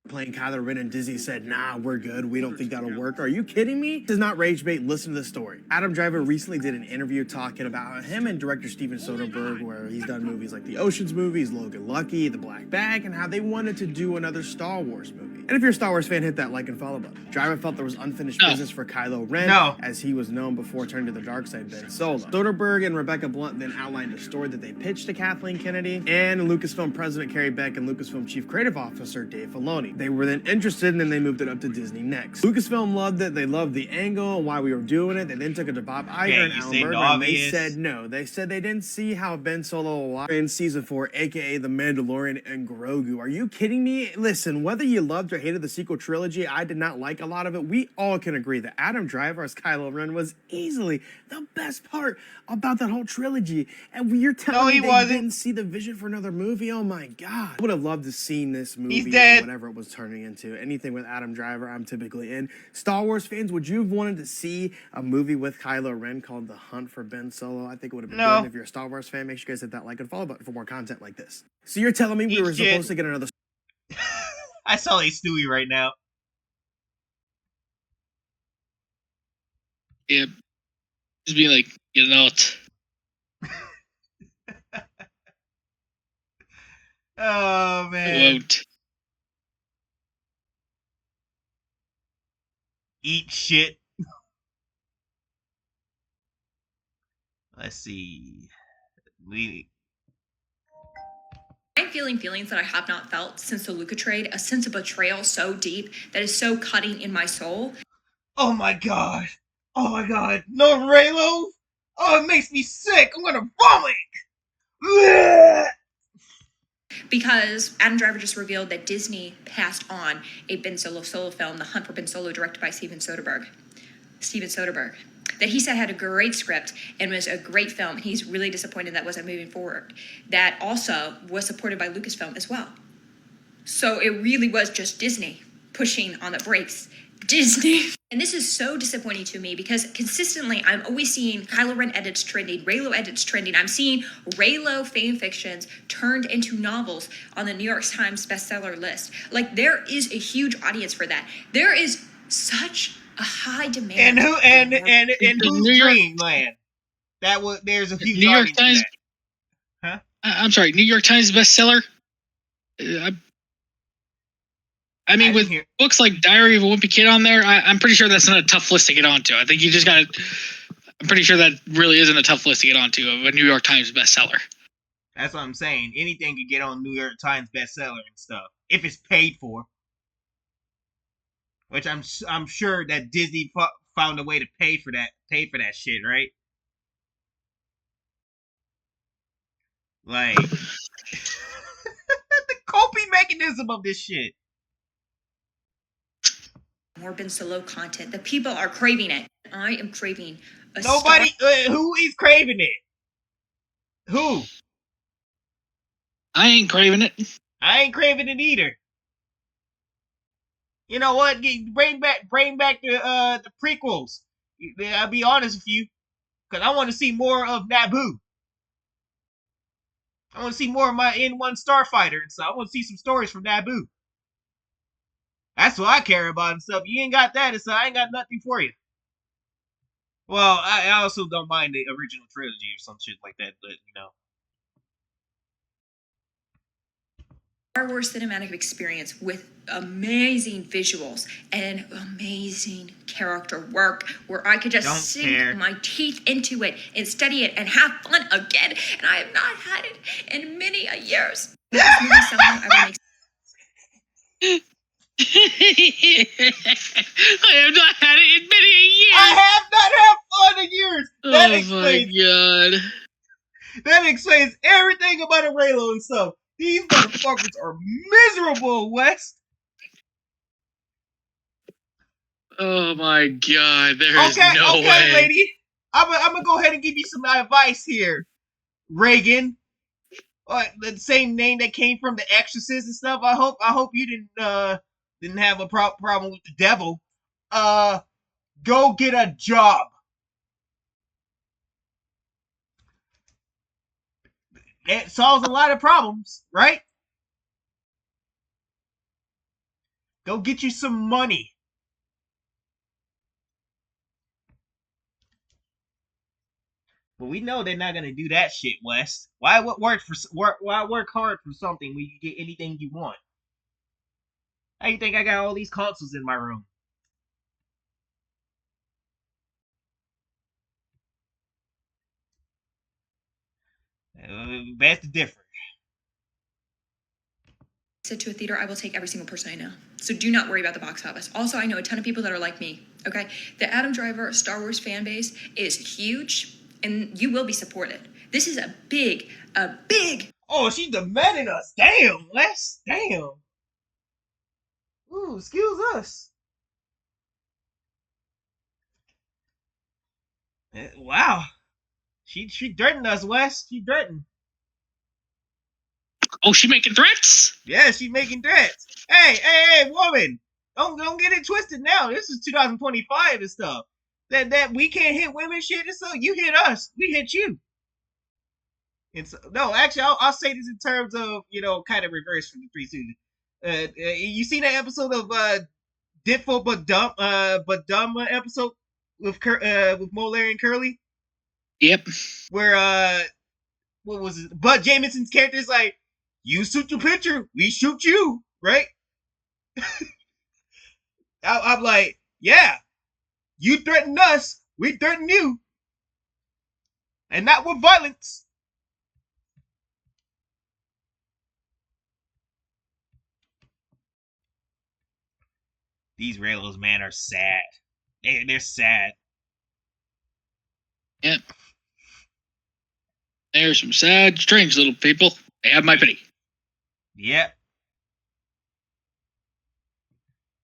Playing Kylo Ren, and Disney said, nah, we're good. We don't think that'll work. Are you kidding me? This is not rage bait. Listen to the story. Adam Driver recently did an interview talking about him and director Steven Soderbergh, where he's done movies like the Ocean's movies, Logan Lucky, The Black Bag, and how they wanted to do another Star Wars movie. And if you're a Star Wars fan, hit that like and follow button. Driver felt there was unfinished business for Kylo Ren, as he was known before turning to the dark side Ben Solo. Soderbergh and Rebecca Blunt then outlined a story that they pitched to Kathleen Kennedy and Lucasfilm President Carrie Beck and Lucasfilm Chief Creative Officer Dave Filoni. They were then interested, and then they moved it up to Disney next. Lucasfilm loved it. They loved the angle and why we were doing it. They then took it to Bob Iger and Alan Bergman, and they said no. They said they didn't see how Ben Solo in season 4, aka The Mandalorian and Grogu. Are you kidding me? Listen, whether you loved or hated the sequel trilogy, I did not like a lot of it. We all can agree that Adam Driver as Kylo Ren was easily the best part about that whole trilogy. And you're telling me they didn't see the vision for another movie? Oh my God. I would have loved to seen this movie, whatever it was turning into. Anything with Adam Driver, I'm typically in. Star Wars fans, would you have wanted to see a movie with Kylo Ren called The Hunt for Ben Solo? I think it would have been good. If you're a Star Wars fan, make sure you guys hit that like and follow button for more content like this. So you're telling me we were supposed to get another... I saw a Stewie right now. Yeah. Just be like, you know it. Oh, man. I won't. Eat shit. Let's see. I'm feeling feelings that I have not felt since the Luca trade, a sense of betrayal so deep that is so cutting in my soul. Oh my God. Oh my God. No Reylo? Oh, it makes me sick. I'm gonna vomit. Blech! Because Adam Driver just revealed that Disney passed on a Ben Solo solo film, The Hunt for Ben Solo, directed by Steven Soderbergh. That he said had a great script and was a great film. And he's really disappointed that wasn't moving forward. That also was supported by Lucasfilm as well. So it really was just Disney pushing on the brakes Disney. And this is so disappointing to me because consistently I'm always seeing Kylo Ren edits trending, Reylo edits trending. I'm seeing Reylo fan fictions turned into novels on the New York Times bestseller list. Like, there is a huge audience for that. There is such a high demand. And who's New York- Dreamland? There's a huge New York audience for Times. that. Huh? I'm sorry, New York Times bestseller. I mean, with books like Diary of a Wimpy Kid on there, I'm pretty sure that's not a tough list to get onto. I think you just got to. I'm pretty sure that really isn't a tough list to get onto of a New York Times bestseller. That's what I'm saying. Anything could get on New York Times bestseller and stuff if it's paid for. Which I'm sure that Disney found a way to pay for that shit, right? Like the coping mechanism of this shit. More Ben Solo content. The people are craving it. I am craving a Nobody who is craving it. Who? I ain't craving it. I ain't craving it either. You know what? Bring back the prequels. I'll be honest with you, because I want to see more of Naboo. I want to see more of my N1 Starfighter and stuff. I want to see some stories from Naboo. That's what I care about and stuff. You ain't got that, so I ain't got nothing for you. Well, I also don't mind the original trilogy or some shit like that, but you know. Star Wars cinematic experience with amazing visuals and amazing character work where I could just sink my teeth into it and study it and have fun again. And I have not had it in many a years. This movie somehow ever makes I have not had it in many a year. I have not had fun in years. That explains, my god. That explains everything about a Reylo and stuff. These motherfuckers are miserable, Wes. Oh my god, there is no way. Okay, lady. I'm gonna go ahead and give you some advice here, Reagan. The same name that came from The Exorcist and stuff. I hope you didn't have a problem with the devil. Go get a job. It solves a lot of problems, right? Go get you some money. But we know they're not gonna do that shit, Wes. Why work hard for something when you get anything you want? How you think I got all these consoles in my room? That's the difference. to a theater, I will take every single person I know. So do not worry about the box office. Also, I know a ton of people that are like me, okay? The Adam Driver Star Wars fan base is huge, and you will be supported. This is a big... Oh, she's demanding us. Damn, Les. Damn. Ooh, excuse us. Wow. She threatened us, Wes. She threatened. Oh, she making threats? Yeah, she's making threats. Hey, woman. Don't get it twisted now. This is 2025 and stuff. That we can't hit women shit and stuff. You hit us. We hit you. And so, no, actually, I'll say this in terms of, kind of reverse from the 3 seasons. You seen that episode of Ditful but Dumb episode with Larry and Curly? Yep. Where what was it? Bud Jamison's character is like, you shoot your picture, we shoot you, right? I'm like, yeah, you threaten us, we threaten you, and not with violence. These Reylos, man, are sad. They're sad. Yep. They're some sad, strange little people. They have my pity. Yep.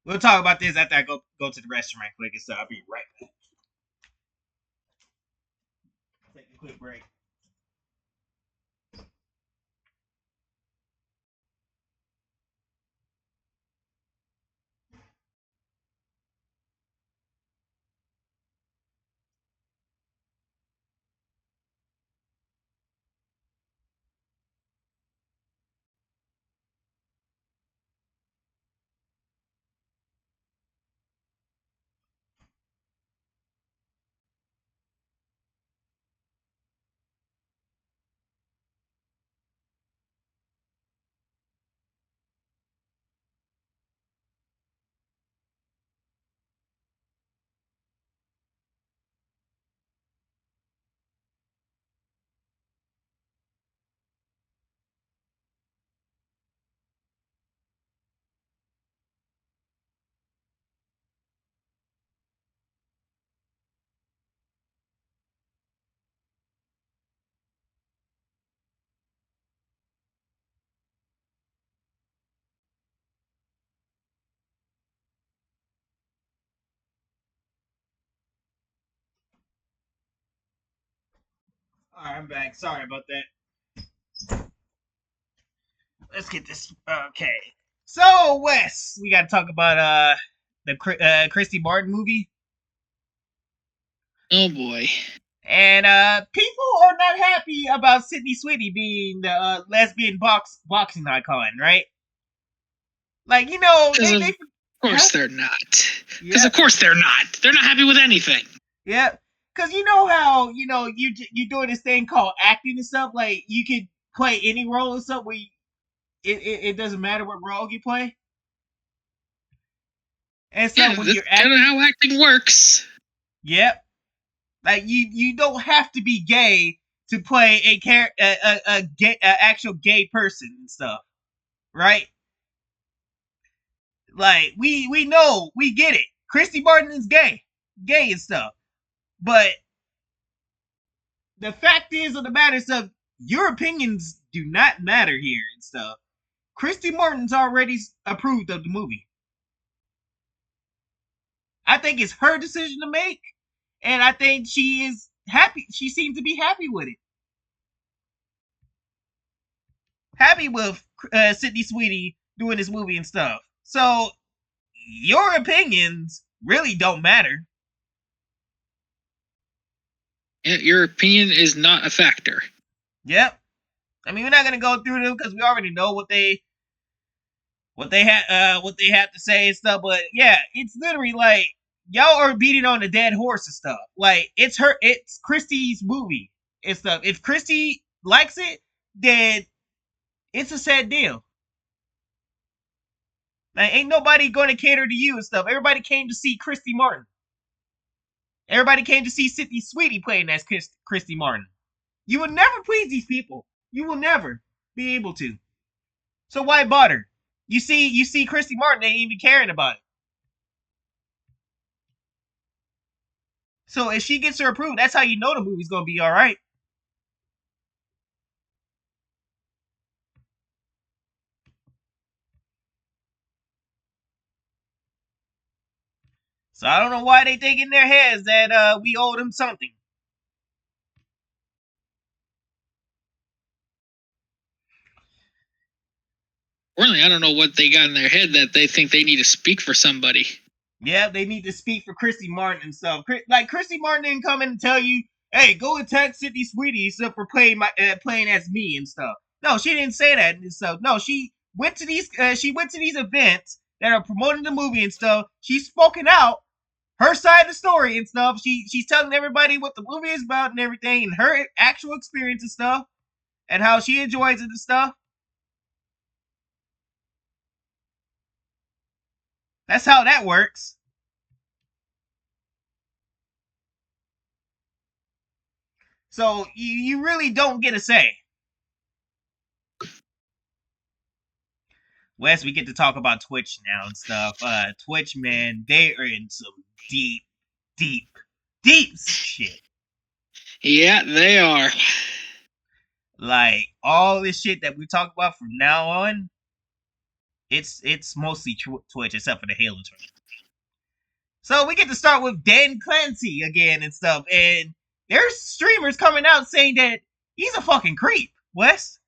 We'll talk about this after I go to the restroom right quick, so I'll be right back. Take a quick break. Alright, I'm back. Sorry about that. Let's get this. Okay. So, Wes, we got to talk about the Christy Martin movie. Oh boy. And people are not happy about Sydney Sweeney being the lesbian boxing icon, right? Like, you know, Because they of course huh? they're not. Because Yeah, of course they're not. They're not happy with anything. yeah. Cause you know how you doing this thing called acting and stuff. Like you could play any role and stuff where it doesn't matter what role you play. And so Yeah, when that's you're kind of acting, how acting works. yep. Like you don't have to be gay to play a gay actual gay person and stuff, right? Like we know, we get it. Christy Martin is gay and stuff. But the fact is of the matter stuff, your opinions do not matter here and stuff. Christy Martin's already approved of the movie. I think it's her decision to make, and I think she is happy. She seems to be happy with it. Happy with Sydney Sweeney doing this movie and stuff. So your opinions really don't matter. Your opinion is not a factor. Yep. I mean, we're not gonna go through them because we already know what they have to say and stuff. But yeah, it's literally like y'all are beating on a dead horse and stuff. Like it's Christie's movie and stuff. If Christie likes it, then it's a sad deal. Like, ain't nobody going to cater to you and stuff. Everybody came to see Christy Martin. Everybody came to see Sydney Sweeney playing as Christy Martin. You will never please these people. You will never be able to. So why bother? You see Christy Martin ain't even caring about it. So if she gets her approved, that's how you know the movie's gonna be alright. So I don't know why they think in their heads that we owe them something. Really, I don't know what they got in their head that they think they need to speak for somebody. Yeah, they need to speak for Christy Martin and stuff. Like Christy Martin didn't come in and tell you, "Hey, go attack Sydney Sweeney stuff for playing as me and stuff." No, she didn't say that and stuff. No, she went to these events that are promoting the movie and stuff. She's spoken out her side of the story and stuff. She's telling everybody what the movie is about and everything, and her actual experience and stuff, and how she enjoys it and stuff. That's how that works. So you really don't get a say. Wes, we get to talk about Twitch now and stuff. Twitch, man, they are in some deep, deep, deep shit. Yeah, they are. Like all this shit that we talk about from now on, it's mostly Twitch except for the Halo tournament. So we get to start with Dan Clancy again and stuff, and there's streamers coming out saying that he's a fucking creep. Wes,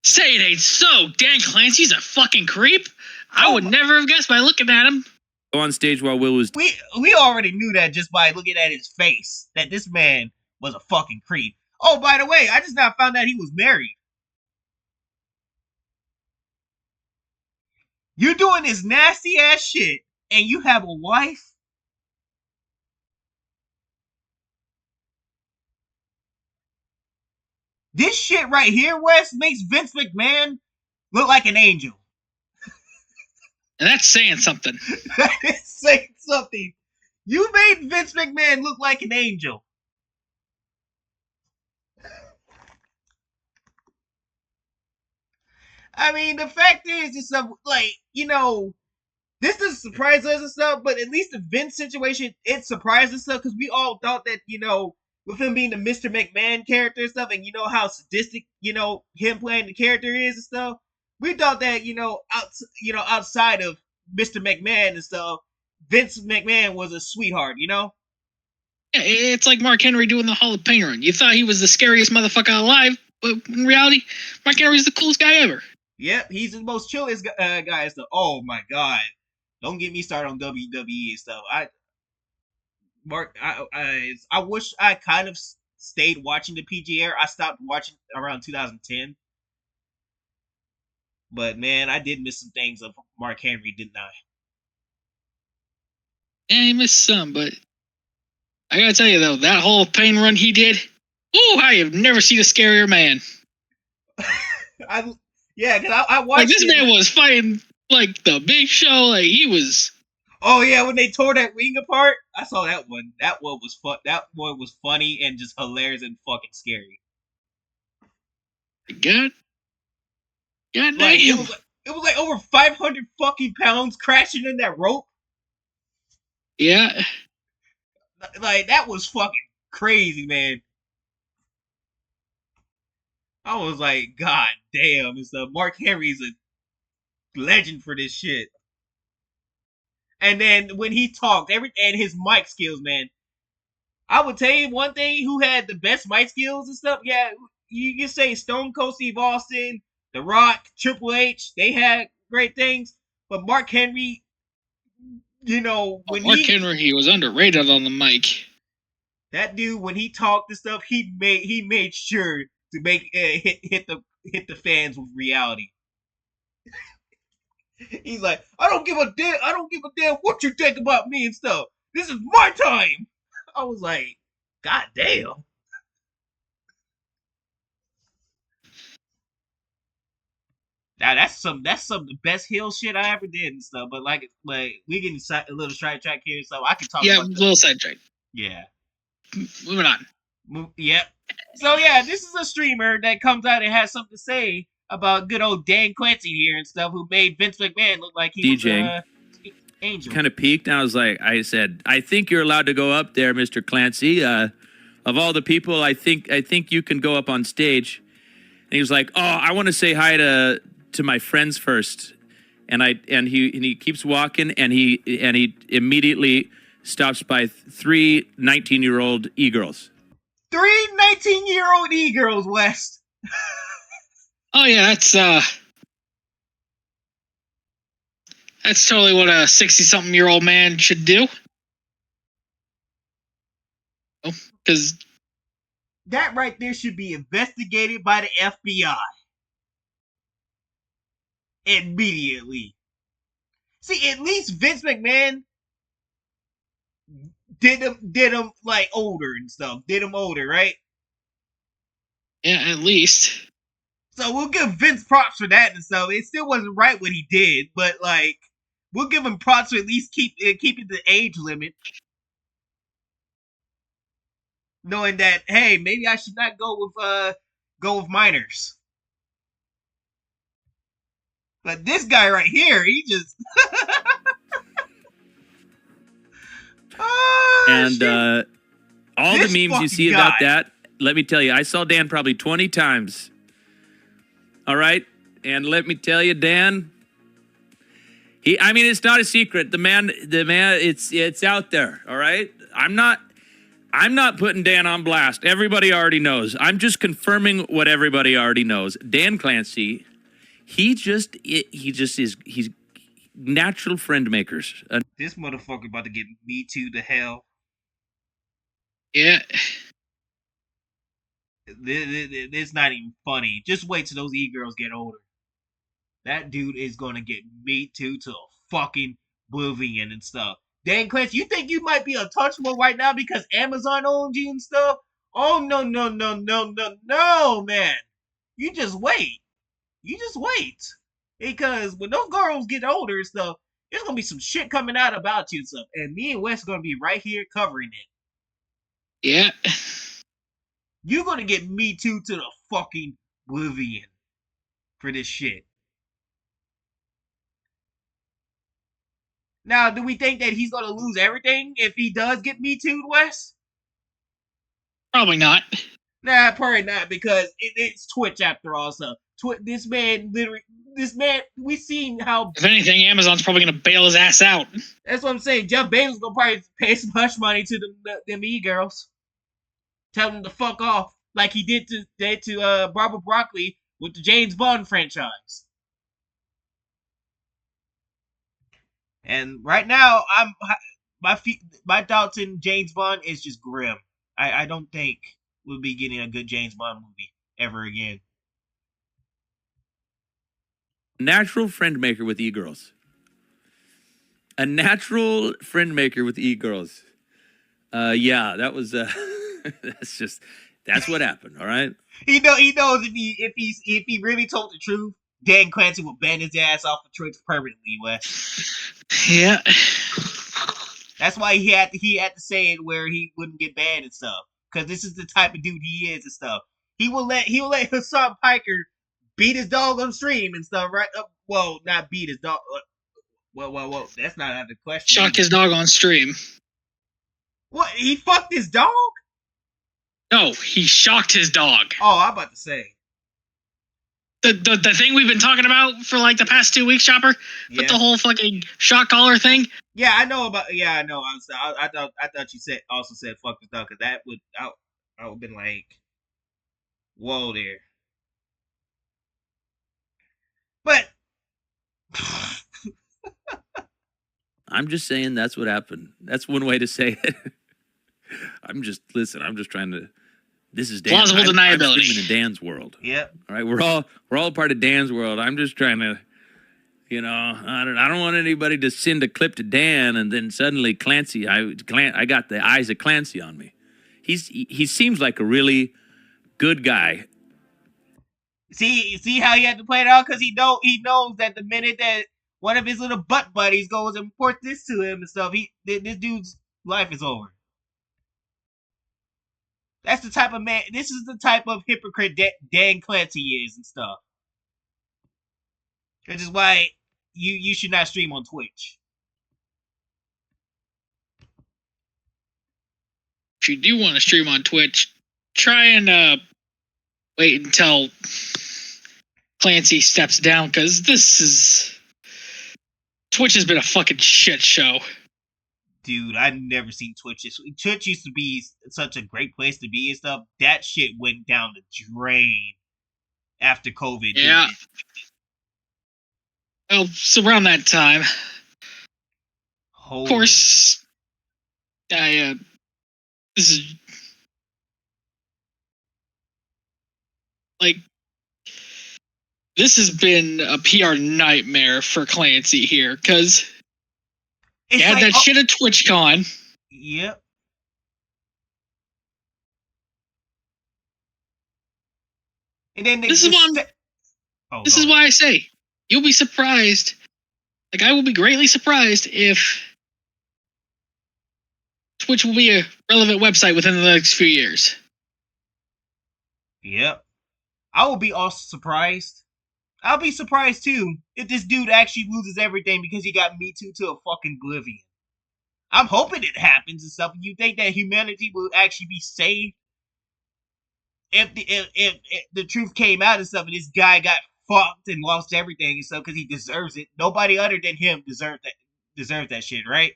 Say it ain't so. Dan Clancy's a fucking creep. I would never have guessed by looking at him. On stage while Will was we already knew that just by looking at his face that this man was a fucking creep. Oh, by the way, I just now found out he was married. You doing this nasty ass shit and you have a wife? This shit right here, Wes, makes Vince McMahon look like an angel. And that's saying something. That is saying something. You made Vince McMahon look like an angel. I mean, the fact is, it's like, this doesn't surprise us and stuff, but at least the Vince situation, it surprised us stuff because we all thought that, with him being the Mr. McMahon character and stuff, and you know how sadistic, him playing the character is and stuff. We thought that, outside of Mr. McMahon and stuff, Vince McMahon was a sweetheart, Yeah, it's like Mark Henry doing the Hall of Pain run. You thought he was the scariest motherfucker alive, but in reality, Mark Henry's the coolest guy ever. Yep, he's the most chillest guy. So, oh my god, don't get me started on WWE and stuff. I wish I kind of stayed watching the PG era. I stopped watching around 2010. But man, I did miss some things of Mark Henry, didn't I? Yeah, he missed some, but I gotta tell you though, that Hall of Pain run he did, I have never seen a scarier man. Because I watched. Like, this man was fighting like the Big Show. Like, he was. Oh yeah, when they tore that ring apart, I saw that one. That one was fun. That one was funny and just hilarious and fucking scary. God damn. It was like over 500 fucking pounds crashing in that rope. Yeah. Like, that was fucking crazy, man. I was like, God damn, Mark Henry's a legend for this shit. And then when he talked, and his mic skills, man. I would tell you one thing, who had the best mic skills and stuff. Yeah, you say Stone Cold Steve Austin, The Rock, Triple H, they had great things. But Mark Henry, Mark Henry, he was underrated on the mic. That dude, when he talked and stuff, he made sure to make hit the fans with reality. He's like, I don't give a damn what you think about me and stuff. This is my time. I was like, God damn. Now that's some of the best heel shit I ever did and stuff. But like we getting a little sidetrack here, so I can talk. Yeah, a little sidetrack. Yeah. Moving on. Yep. So yeah, this is a streamer that comes out and has something to say about good old Dan Clancy here and stuff, who made Vince McMahon look like he was angel. Kind of peaked. And I said, I think you're allowed to go up there, Mr. Clancy. Of all the people, I think you can go up on stage. And he was like, oh, I want to say hi to my friends first. And he keeps walking, and he immediately stops by 3 19-year-old e-girls. 3 19-year-old e-girls, West. Oh yeah, that's totally what a 60-something-year-old man should do. Oh, because that right there should be investigated by the FBI immediately. See, at least Vince McMahon did him like older and stuff. Did him older, right? Yeah, at least. So we'll give Vince props for that and stuff. It still wasn't right what he did, but like, we'll give him props for at least keeping the age limit. Knowing that, hey, maybe I should not go with minors. But this guy right here, he just all the memes you see about that, let me tell you, I saw Dan probably 20 times. All right? And let me tell you, Dan, it's not a secret. The man, it's out there, all right? I'm not putting Dan on blast. Everybody already knows. I'm just confirming what everybody already knows. Dan Clancy, he's natural friend makers. This motherfucker about to get me too to hell. Yeah. It's not even funny. Just wait till those e-girls get older. That dude is gonna get me too to a fucking oblivion and stuff. Dan Clancy, you think you might be untouchable right now because Amazon owns you and stuff? Oh, no, man. You just wait. Because when those girls get older and stuff, there's going to be some shit coming out about you and stuff. And me and Wes are going to be right here covering it. Yeah. You're going to get me too to the fucking oblivion for this shit. Now, do we think that he's going to lose everything if he does get Me Too'd, Wes? Probably not. Nah, probably not, because it's Twitch after all. So this man literally. This man, we seen how. If anything, Amazon's probably gonna bail his ass out. That's what I'm saying. Jeff Bezos gonna probably pay some hush money to them e-girls. Tell them to fuck off, like he did to Barbara Broccoli with the James Bond franchise. And right now, my thoughts in James Bond is just grim. I don't think we'll be getting a good James Bond movie ever again. Natural friend maker with e-girls. A natural friend maker with e-girls. Yeah, that was that's what happened, all right? He knows if he really told the truth, Dan Clancy would ban his ass off of Twitch permanently, Wes. Yeah. That's why he had to say it where he wouldn't get banned and stuff. Cause this is the type of dude he is and stuff. He will let Hassan Piker beat his dog on stream and stuff, right? Well, not beat his dog. Well, that's not out of the question. Shock his dog on stream. What? He fucked his dog? No, he shocked his dog. Oh, I'm about to say. The thing we've been talking about for like the past 2 weeks, Chopper? Yeah. With the whole fucking shock collar thing? Yeah, I know about. Yeah, I know. I thought you also said fuck his dog, cause that would I would have been like, whoa there. But I'm just saying that's what happened. That's one way to say it. I'm just trying to. This is Dan. Plausible deniability. I'm streaming in Dan's world. Yep. All right, we're all a part of Dan's world. I'm just trying to, I don't want anybody to send a clip to Dan and then suddenly Clancy. I got the eyes of Clancy on me. He seems like a really good guy. See how he had to play it out, because he knows that the minute that one of his little butt buddies goes and reports this to him and stuff, this dude's life is over. That's the type of man. This is the type of hypocrite Dan Clancy is and stuff. Which is why you should not stream on Twitch. If you do want to stream on Twitch, try and wait until Clancy steps down, because Twitch has been a fucking shit show. Dude, I've never seen Twitch. Twitch used to be such a great place to be and stuff. That shit went down the drain after COVID. Yeah. Well, it's around that time. Holy. Of course, this is like, this has been a PR nightmare for Clancy here, because he had that shit at TwitchCon. Yep. And then this is why I say you'll be surprised. Like, I will be greatly surprised if Twitch will be a relevant website within the next few years. Yep. I will be also surprised. I'll be surprised too if this dude actually loses everything because he got Me Too to a fucking oblivion. I'm hoping it happens and stuff. You think that humanity will actually be saved if the truth came out and stuff, and this guy got fucked and lost everything and stuff because he deserves it? Nobody other than him deserves that shit, right?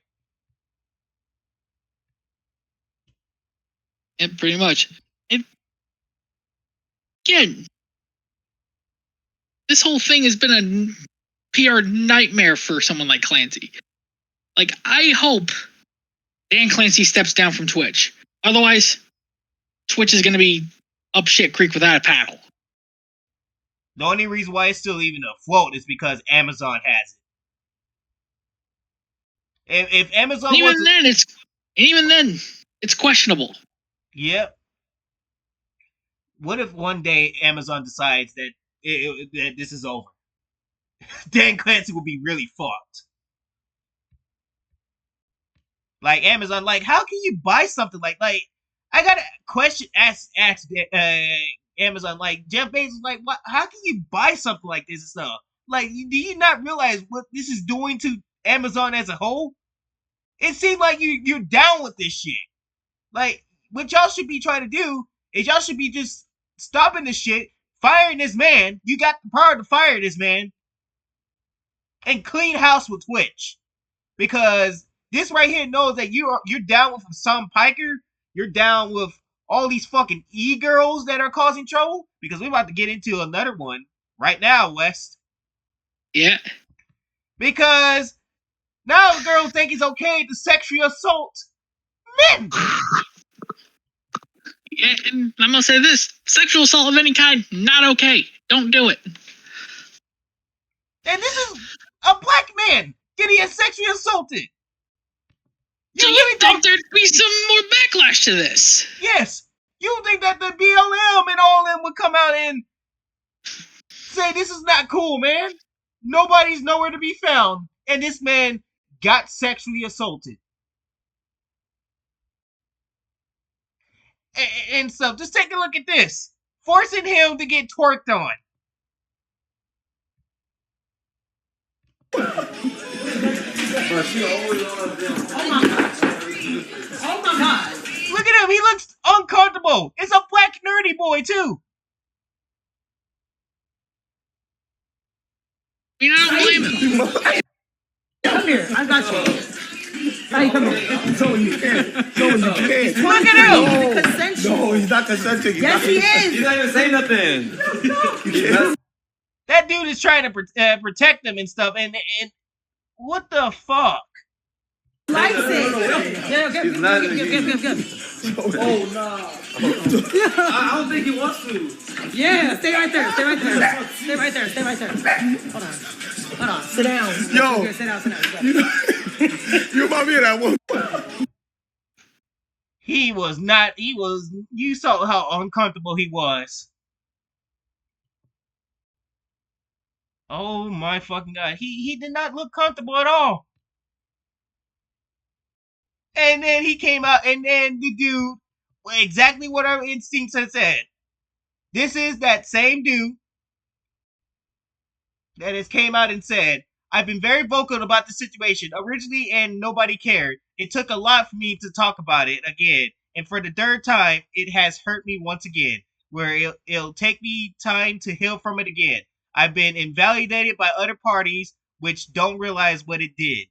Yeah, pretty much. And again, this whole thing has been a PR nightmare for someone like Clancy. Like, I hope Dan Clancy steps down from Twitch. Otherwise, Twitch is going to be up shit creek without a paddle. The only reason why it's still even afloat is because Amazon has it. If Amazon even then, it's questionable. Yep. What if one day Amazon decides that that this is over? Dan Clancy will be really fucked. Like, Amazon, like, how can you buy something like I got a question, ask Amazon, like, Jeff Bezos, like, what? How can you buy something like this and stuff? Like, do you not realize what this is doing to Amazon as a whole? It seems like you're down with this shit. Like, what y'all should be trying to do is y'all should be just stopping this shit, firing this man. You got the power to fire this man and clean house with Twitch, because this right here knows that you're down with Sam Piker. You're down with all these fucking e-girls that are causing trouble, because we're about to get into another one right now, West. Yeah. Because now the girls think it's okay to sexually assault men. Yeah, and I'm gonna say this: sexual assault of any kind, not okay. Don't do it. And this is a black man getting sexually assaulted. So you think there'd be some more backlash to this? Yes. You think that the BLM and all of them would come out and say this is not cool, man? Nobody's nowhere to be found. And this man got sexually assaulted. And so, just take a look at this. Forcing him to get twerked on. Oh my god. Look at him. He looks uncomfortable. It's a black nerdy boy, too. You know, I don't blame him. Come here, I got you. Hey, come here. So you can't. So you can't. Look at him. Consensual. No, he's not consenting. Yes, he is. He's not even saying nothing. That dude is trying to protect them and stuff. And what the fuck? Likes it. Yeah, give. Oh no! I don't think he wants to. Yeah, stay right there. Stay right there. Stay right there. Stay right there. Hold on. Hold on. Sit down. Yo. Here, sit down. Sit down. You remind me of that one. He was not. He was. You saw how uncomfortable he was. Oh my fucking god. He did not look comfortable at all. And then he came out, and then the dude, exactly what our instincts had said. This is that same dude that has came out and said, I've been very vocal about the situation originally, and nobody cared. It took a lot for me to talk about it again, and for the third time, it has hurt me once again, where it'll take me time to heal from it again. I've been invalidated by other parties, which don't realize what it did.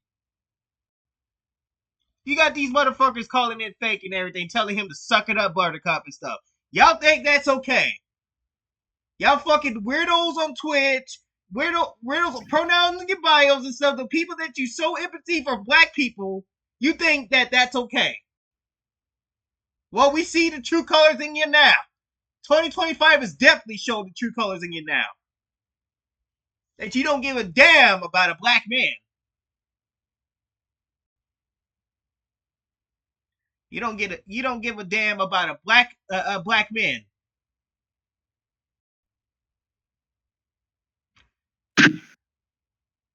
You got these motherfuckers calling it fake and everything, telling him to suck it up, Buttercup and stuff. Y'all think that's okay? Y'all fucking weirdos on Twitch, weirdos pronouns in your bios and stuff. The people that you show empathy for black people, you think that that's okay? Well, we see the true colors in you now. 2025 has definitely showed the true colors in you now. That you don't give a damn about a black man. You don't give a damn about a black man.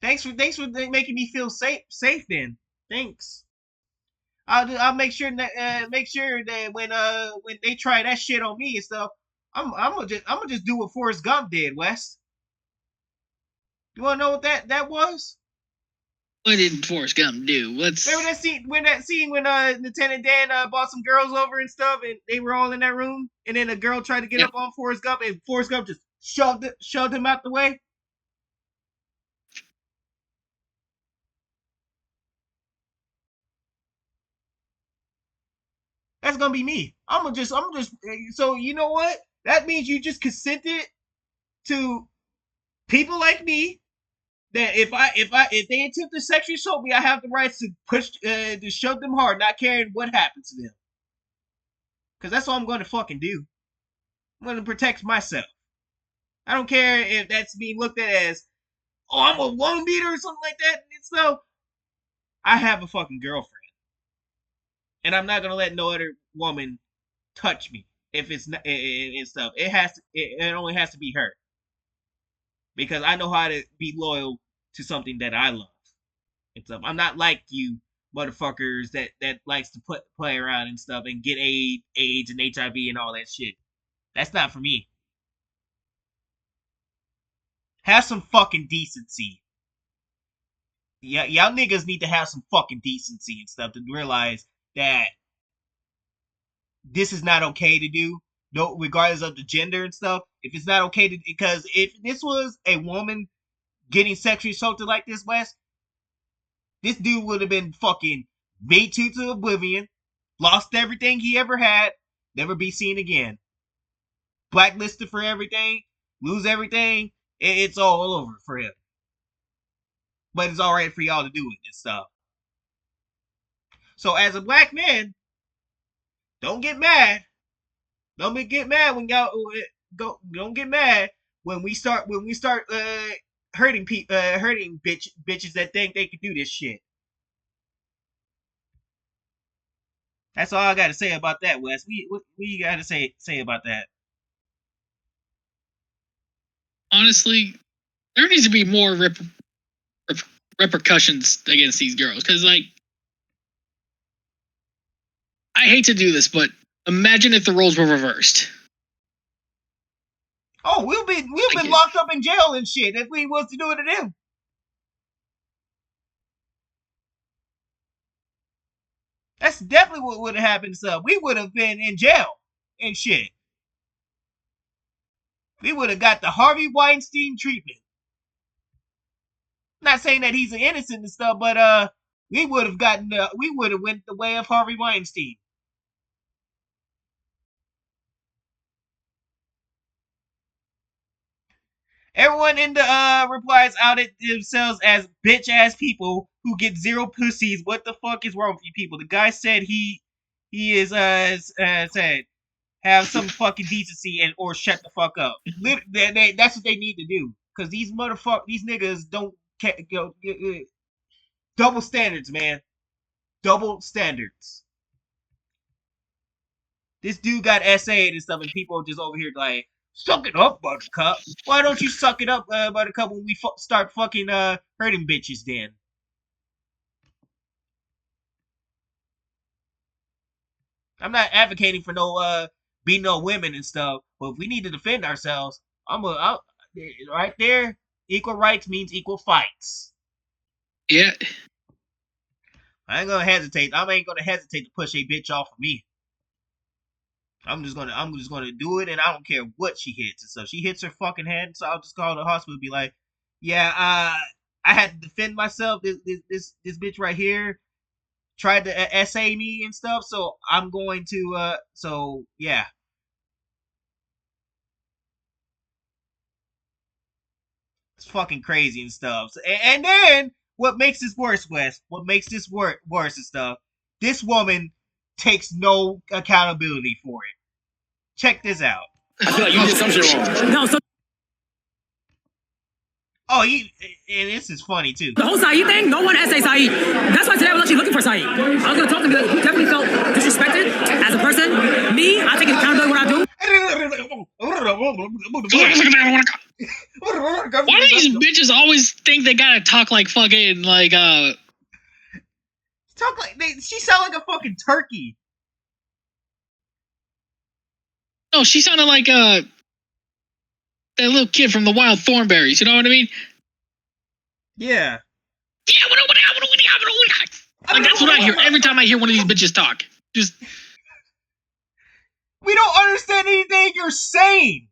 Thanks for making me feel safe then. Thanks. I'll make sure that when they try that shit on me and stuff, I'm gonna just do what Forrest Gump did, Wes. You wanna know what that was? What did Forrest Gump do? Remember that scene when Lieutenant Dan brought some girls over and stuff, and they were all in that room, and then a girl tried to get up on Forrest Gump, and Forrest Gump just shoved him out the way. That's gonna be me. I'm just. So you know what? That means you just consented to people like me. That if they attempt to sexually assault me, I have the rights to to shove them hard, not caring what happens to them. Cause that's what I'm going to fucking do. I'm going to protect myself. I don't care if that's being looked at as, oh, I'm a woman beater or something like that. So I have a fucking girlfriend, and I'm not gonna let no other woman touch me if it's not and stuff. It only has to be her. Because I know how to be loyal to something that I love. And stuff. I'm not like you motherfuckers that likes to play around and stuff and get AIDS and HIV and all that shit. That's not for me. Have some fucking decency. Yeah, y'all niggas need to have some fucking decency and stuff to realize that this is not okay to do. no, regardless of the gender and stuff. If it's not okay to, because if this was a woman getting sexually assaulted like this, Wes, this dude would have been fucking made to oblivion, lost everything he ever had, never be seen again. Blacklisted for everything, lose everything, it's all over for him. But it's alright for y'all to do it and stuff. So as a black man, don't get mad. Don't get mad when y'all don't get mad when we start hurting bitches that think they can do this shit. That's all I got to say about that, Wes. What you got to say about that? Honestly, there needs to be more repercussions against these girls, because like, I hate to do this, but imagine if the roles were reversed. Oh, we've been locked up in jail and shit if we was to do it to them. That's definitely what would have happened to us. We would have been in jail and shit. We would have got the Harvey Weinstein treatment. Not saying that he's an innocent and stuff, but we would have went the way of Harvey Weinstein. Everyone in the replies outed themselves as bitch ass people who get zero pussies. What the fuck is wrong with you people? The guy said he is said have some fucking decency and or shut the fuck up. That's what they need to do, because these niggas don't go double standards, man. Double standards. This dude got SA'd and stuff, and people just over here like, suck it up, Buttercup. Why don't you suck it up, Buttercup, when we start fucking hurting bitches then? I'm not advocating for no beating no women and stuff, but if we need to defend ourselves, right there. Equal rights means equal fights. Yeah. I ain't gonna hesitate. I ain't gonna hesitate to push a bitch off of me. I'm just gonna do it, and I don't care what she hits. And so she hits her fucking head, so I'll just call the hospital and be like, yeah, I had to defend myself. This bitch right here tried to SA me and stuff, so I'm going to so yeah. It's fucking crazy and stuff. And then what makes this worse, Wes? What makes this worse and stuff? This woman takes no accountability for it. Check this out. I feel like you did some shit wrong. No, so and this is funny too. the whole Saeed thing, no one SA Saeed. That's why today I was actually looking for Saeed. I was gonna talk to him because he definitely felt disrespected as a person. Me, I take accountability what I do. Why do these bitches always think they gotta talk like fucking like she sound like a fucking turkey. No, she sounded like that little kid from the Wild Thornberries. You know what I mean? Yeah. Like that's what I hear every time I hear one of these bitches talk. Just we don't understand anything you're saying.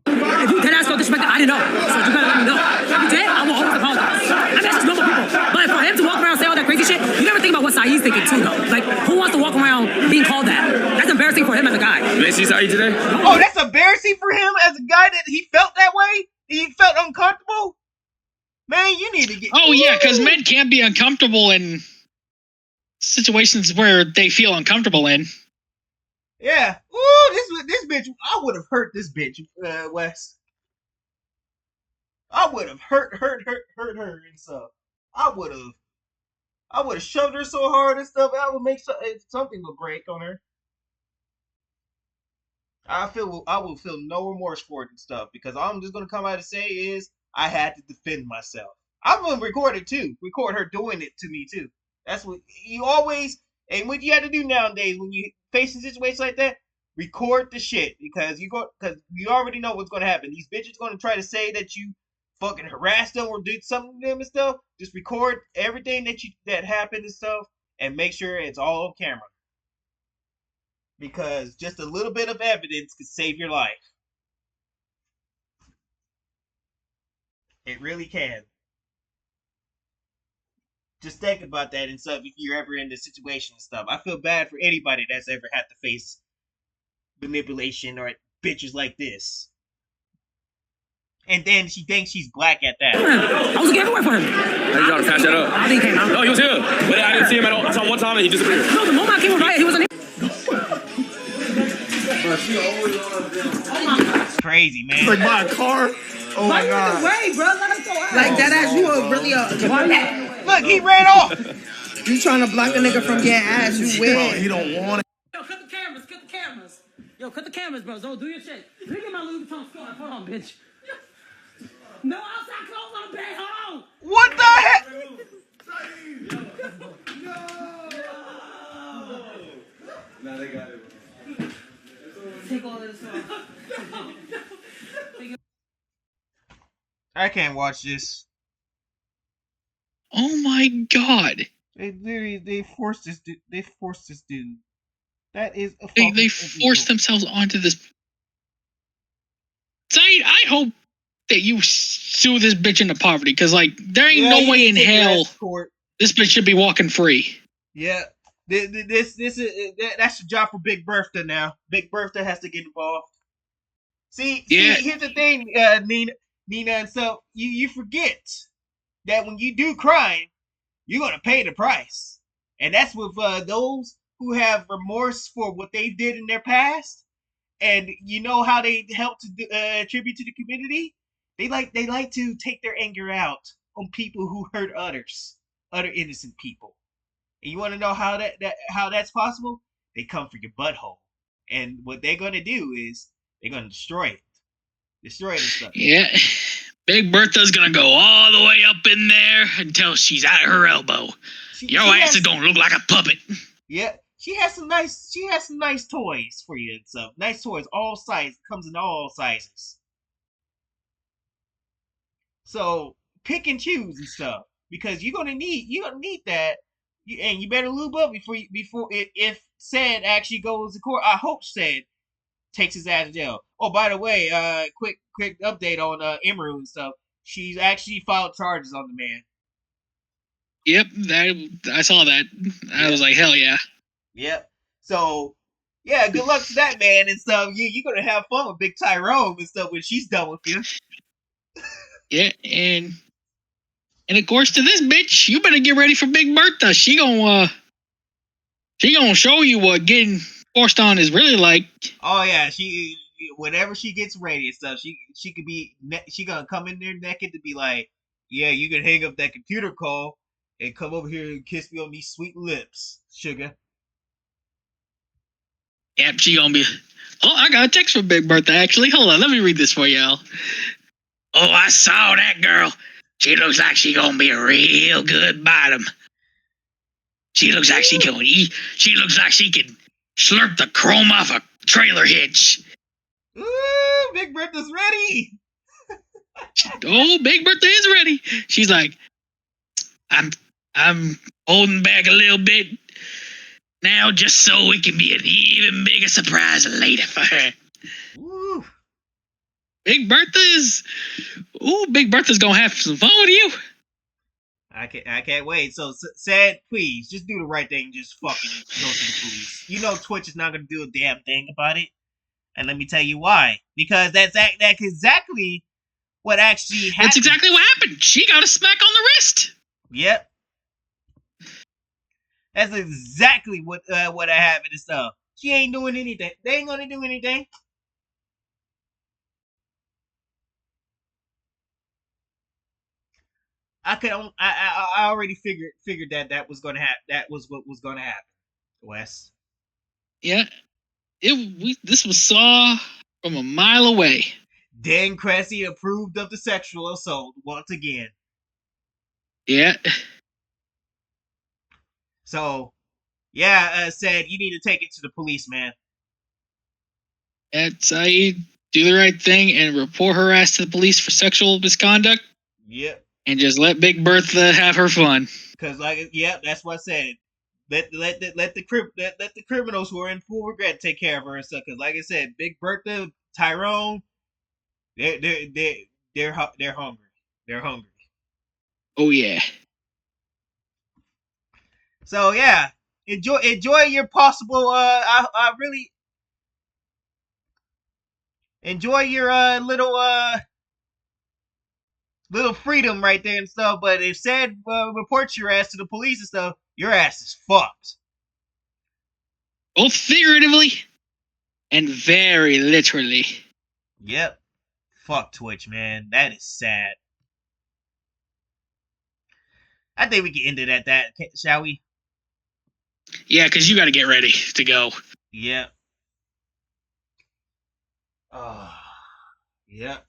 If you did ask for disrespect, I didn't know. So you better let me know. If you did, I will always apologize. I mean, that's just normal people. But for him to walk around and say all that crazy shit, you never think about what Saeed's thinking too, though. Like, who wants to walk around being called that? That's embarrassing for him as a guy. You see Saeed today? Oh, that's embarrassing for him as a guy that he felt that way? He felt uncomfortable? Man, you need to get... Oh, yeah, because men can't be uncomfortable in situations where they feel uncomfortable in. Yeah. Ooh, this bitch, I would have hurt this bitch, Wes. I would have hurt her and stuff. I would have shoved her so hard and stuff, I would make something would break on her. I will feel no remorse for it and stuff, because all I'm just gonna come out and say is I had to defend myself. I'm gonna record it too. Record her doing it to me too. That's what you always, and what you have to do nowadays when you facing situations like that, record the shit, because you already know what's gonna happen. These bitches gonna try to say that you fucking harassed them or did something to them and stuff. Just record everything that happened and stuff, and make sure it's all on camera. Because just a little bit of evidence could save your life. It really can. Just think about that and stuff if you're ever in this situation and stuff. I feel bad for anybody that's ever had to face manipulation or bitches like this. And then she thinks she's black at that. I was everywhere for him. I need y'all to patch that up. I think he came out. No, he was here. But I didn't see him at all. I saw him one time and he disappeared. No, the moment I came over, he wasn't here. It's crazy, man. Like by a car. Oh my god. Way, bro. Let us go out. Like that ass, you are really Look, he ran off. you trying to block a nigga from getting ass, you Bro, weird. he don't want it. Yo, cut the cameras. Cut the cameras. Yo, cut the cameras, bro. Zo, do your shit. Let me get my Louis Vuitton scarf. Hold on, bitch. No outside clothes on the bed. Hold on. What the heck? Now they got it. Take all this off. I can't watch this. Oh my god. They forced this dude. They forced this dude. That is a They forced themselves onto this. Saeed, I hope that you sue this bitch into poverty, because like there ain't no way in hell this bitch should be walking free. Yeah, this is that's the job for Big Bertha now. Big Bertha has to get involved. See, here's the thing, Nina, and so you forget that when you do crime, you're gonna pay the price, and that's with those who have remorse for what they did in their past, and you know how they help to attribute to the community. They like to take their anger out on people who hurt other innocent people. And you want to know how how that's possible? They come for your butthole, and what they're gonna do is they're gonna destroy it and stuff. Yeah, Big Bertha's gonna go all the way up in there until she's at her elbow. Your ass is gonna look like a puppet. Yeah, she has some nice toys for you and stuff. Nice toys, all sizes, comes in all sizes. So pick and choose and stuff, because you're gonna need that, and you better lube up before if Said actually goes to court. I hope Said takes his ass to jail. Oh, by the way, quick update on Emery and stuff. She's actually filed charges on the man. Yep, I saw that. I was like, hell yeah. Yep. So yeah, good luck to that man and stuff. You're gonna have fun with Big Tyrone and stuff when she's done with you. Yeah, and of course to this bitch, you better get ready for Big Bertha. She gonna show you what getting forced on is really like. Oh yeah, she whenever she gets ready and stuff, she could be she gonna come in there naked to be like, yeah, you can hang up that computer call and come over here and kiss me on these sweet lips, sugar. Yep, she gonna be. Oh, I got a text from Big Bertha actually. Hold on, let me read this for y'all. Oh, I saw that girl. She looks like she gonna be a real good bottom. She looks like she can eat. She looks like she can slurp the chrome off a trailer hitch. Ooh, Big Bertha's ready. Oh, Big Bertha is ready. She's like, I'm holding back a little bit now, just so it can be an even bigger surprise later for her. Ooh. Big Bertha's gonna have some fun with you. I can't wait. So Said, please just do the right thing. Just fucking go to the police. You know Twitch is not gonna do a damn thing about it, and let me tell you why. Because that's exactly what actually happened. That's exactly what happened. She got a smack on the wrist. Yep. That's exactly what happened and stuff. She ain't doing anything. They ain't gonna do anything. I already figured that was gonna happen. That was what was gonna happen, Wes. Yeah, this was saw from a mile away. Dan Cressy approved of the sexual assault once again. Yeah. So, yeah, Said you need to take it to the police, man. And Saeed, do the right thing and report her ass to the police for sexual misconduct. Yep. And just let Big Bertha have her fun. Cause that's what I said. let the criminals who are in full regret take care of her and stuff. Because like I said, Big Bertha, Tyrone, they're hungry. They're hungry. Oh yeah. So yeah, enjoy your possible. I really enjoy your little freedom right there and stuff. But if said reports your ass to the police and stuff, your ass is fucked. Both figuratively and very literally. Yep. Fuck Twitch, man. That is sad. I think we can end it at that, shall we? Yeah, because you got to get ready to go. Yep. Oh, yep.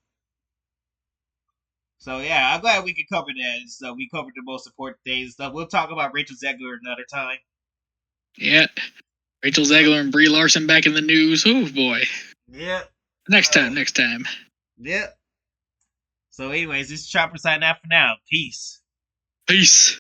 So yeah, I'm glad we could cover that. So we covered the most important things and stuff. We'll talk about Rachel Zegler another time. Yeah. Rachel Zegler and Brie Larson back in the news. Oh boy. Yep. Next time. Yep. So anyways, this is Chopper signing out for now. Peace. Peace.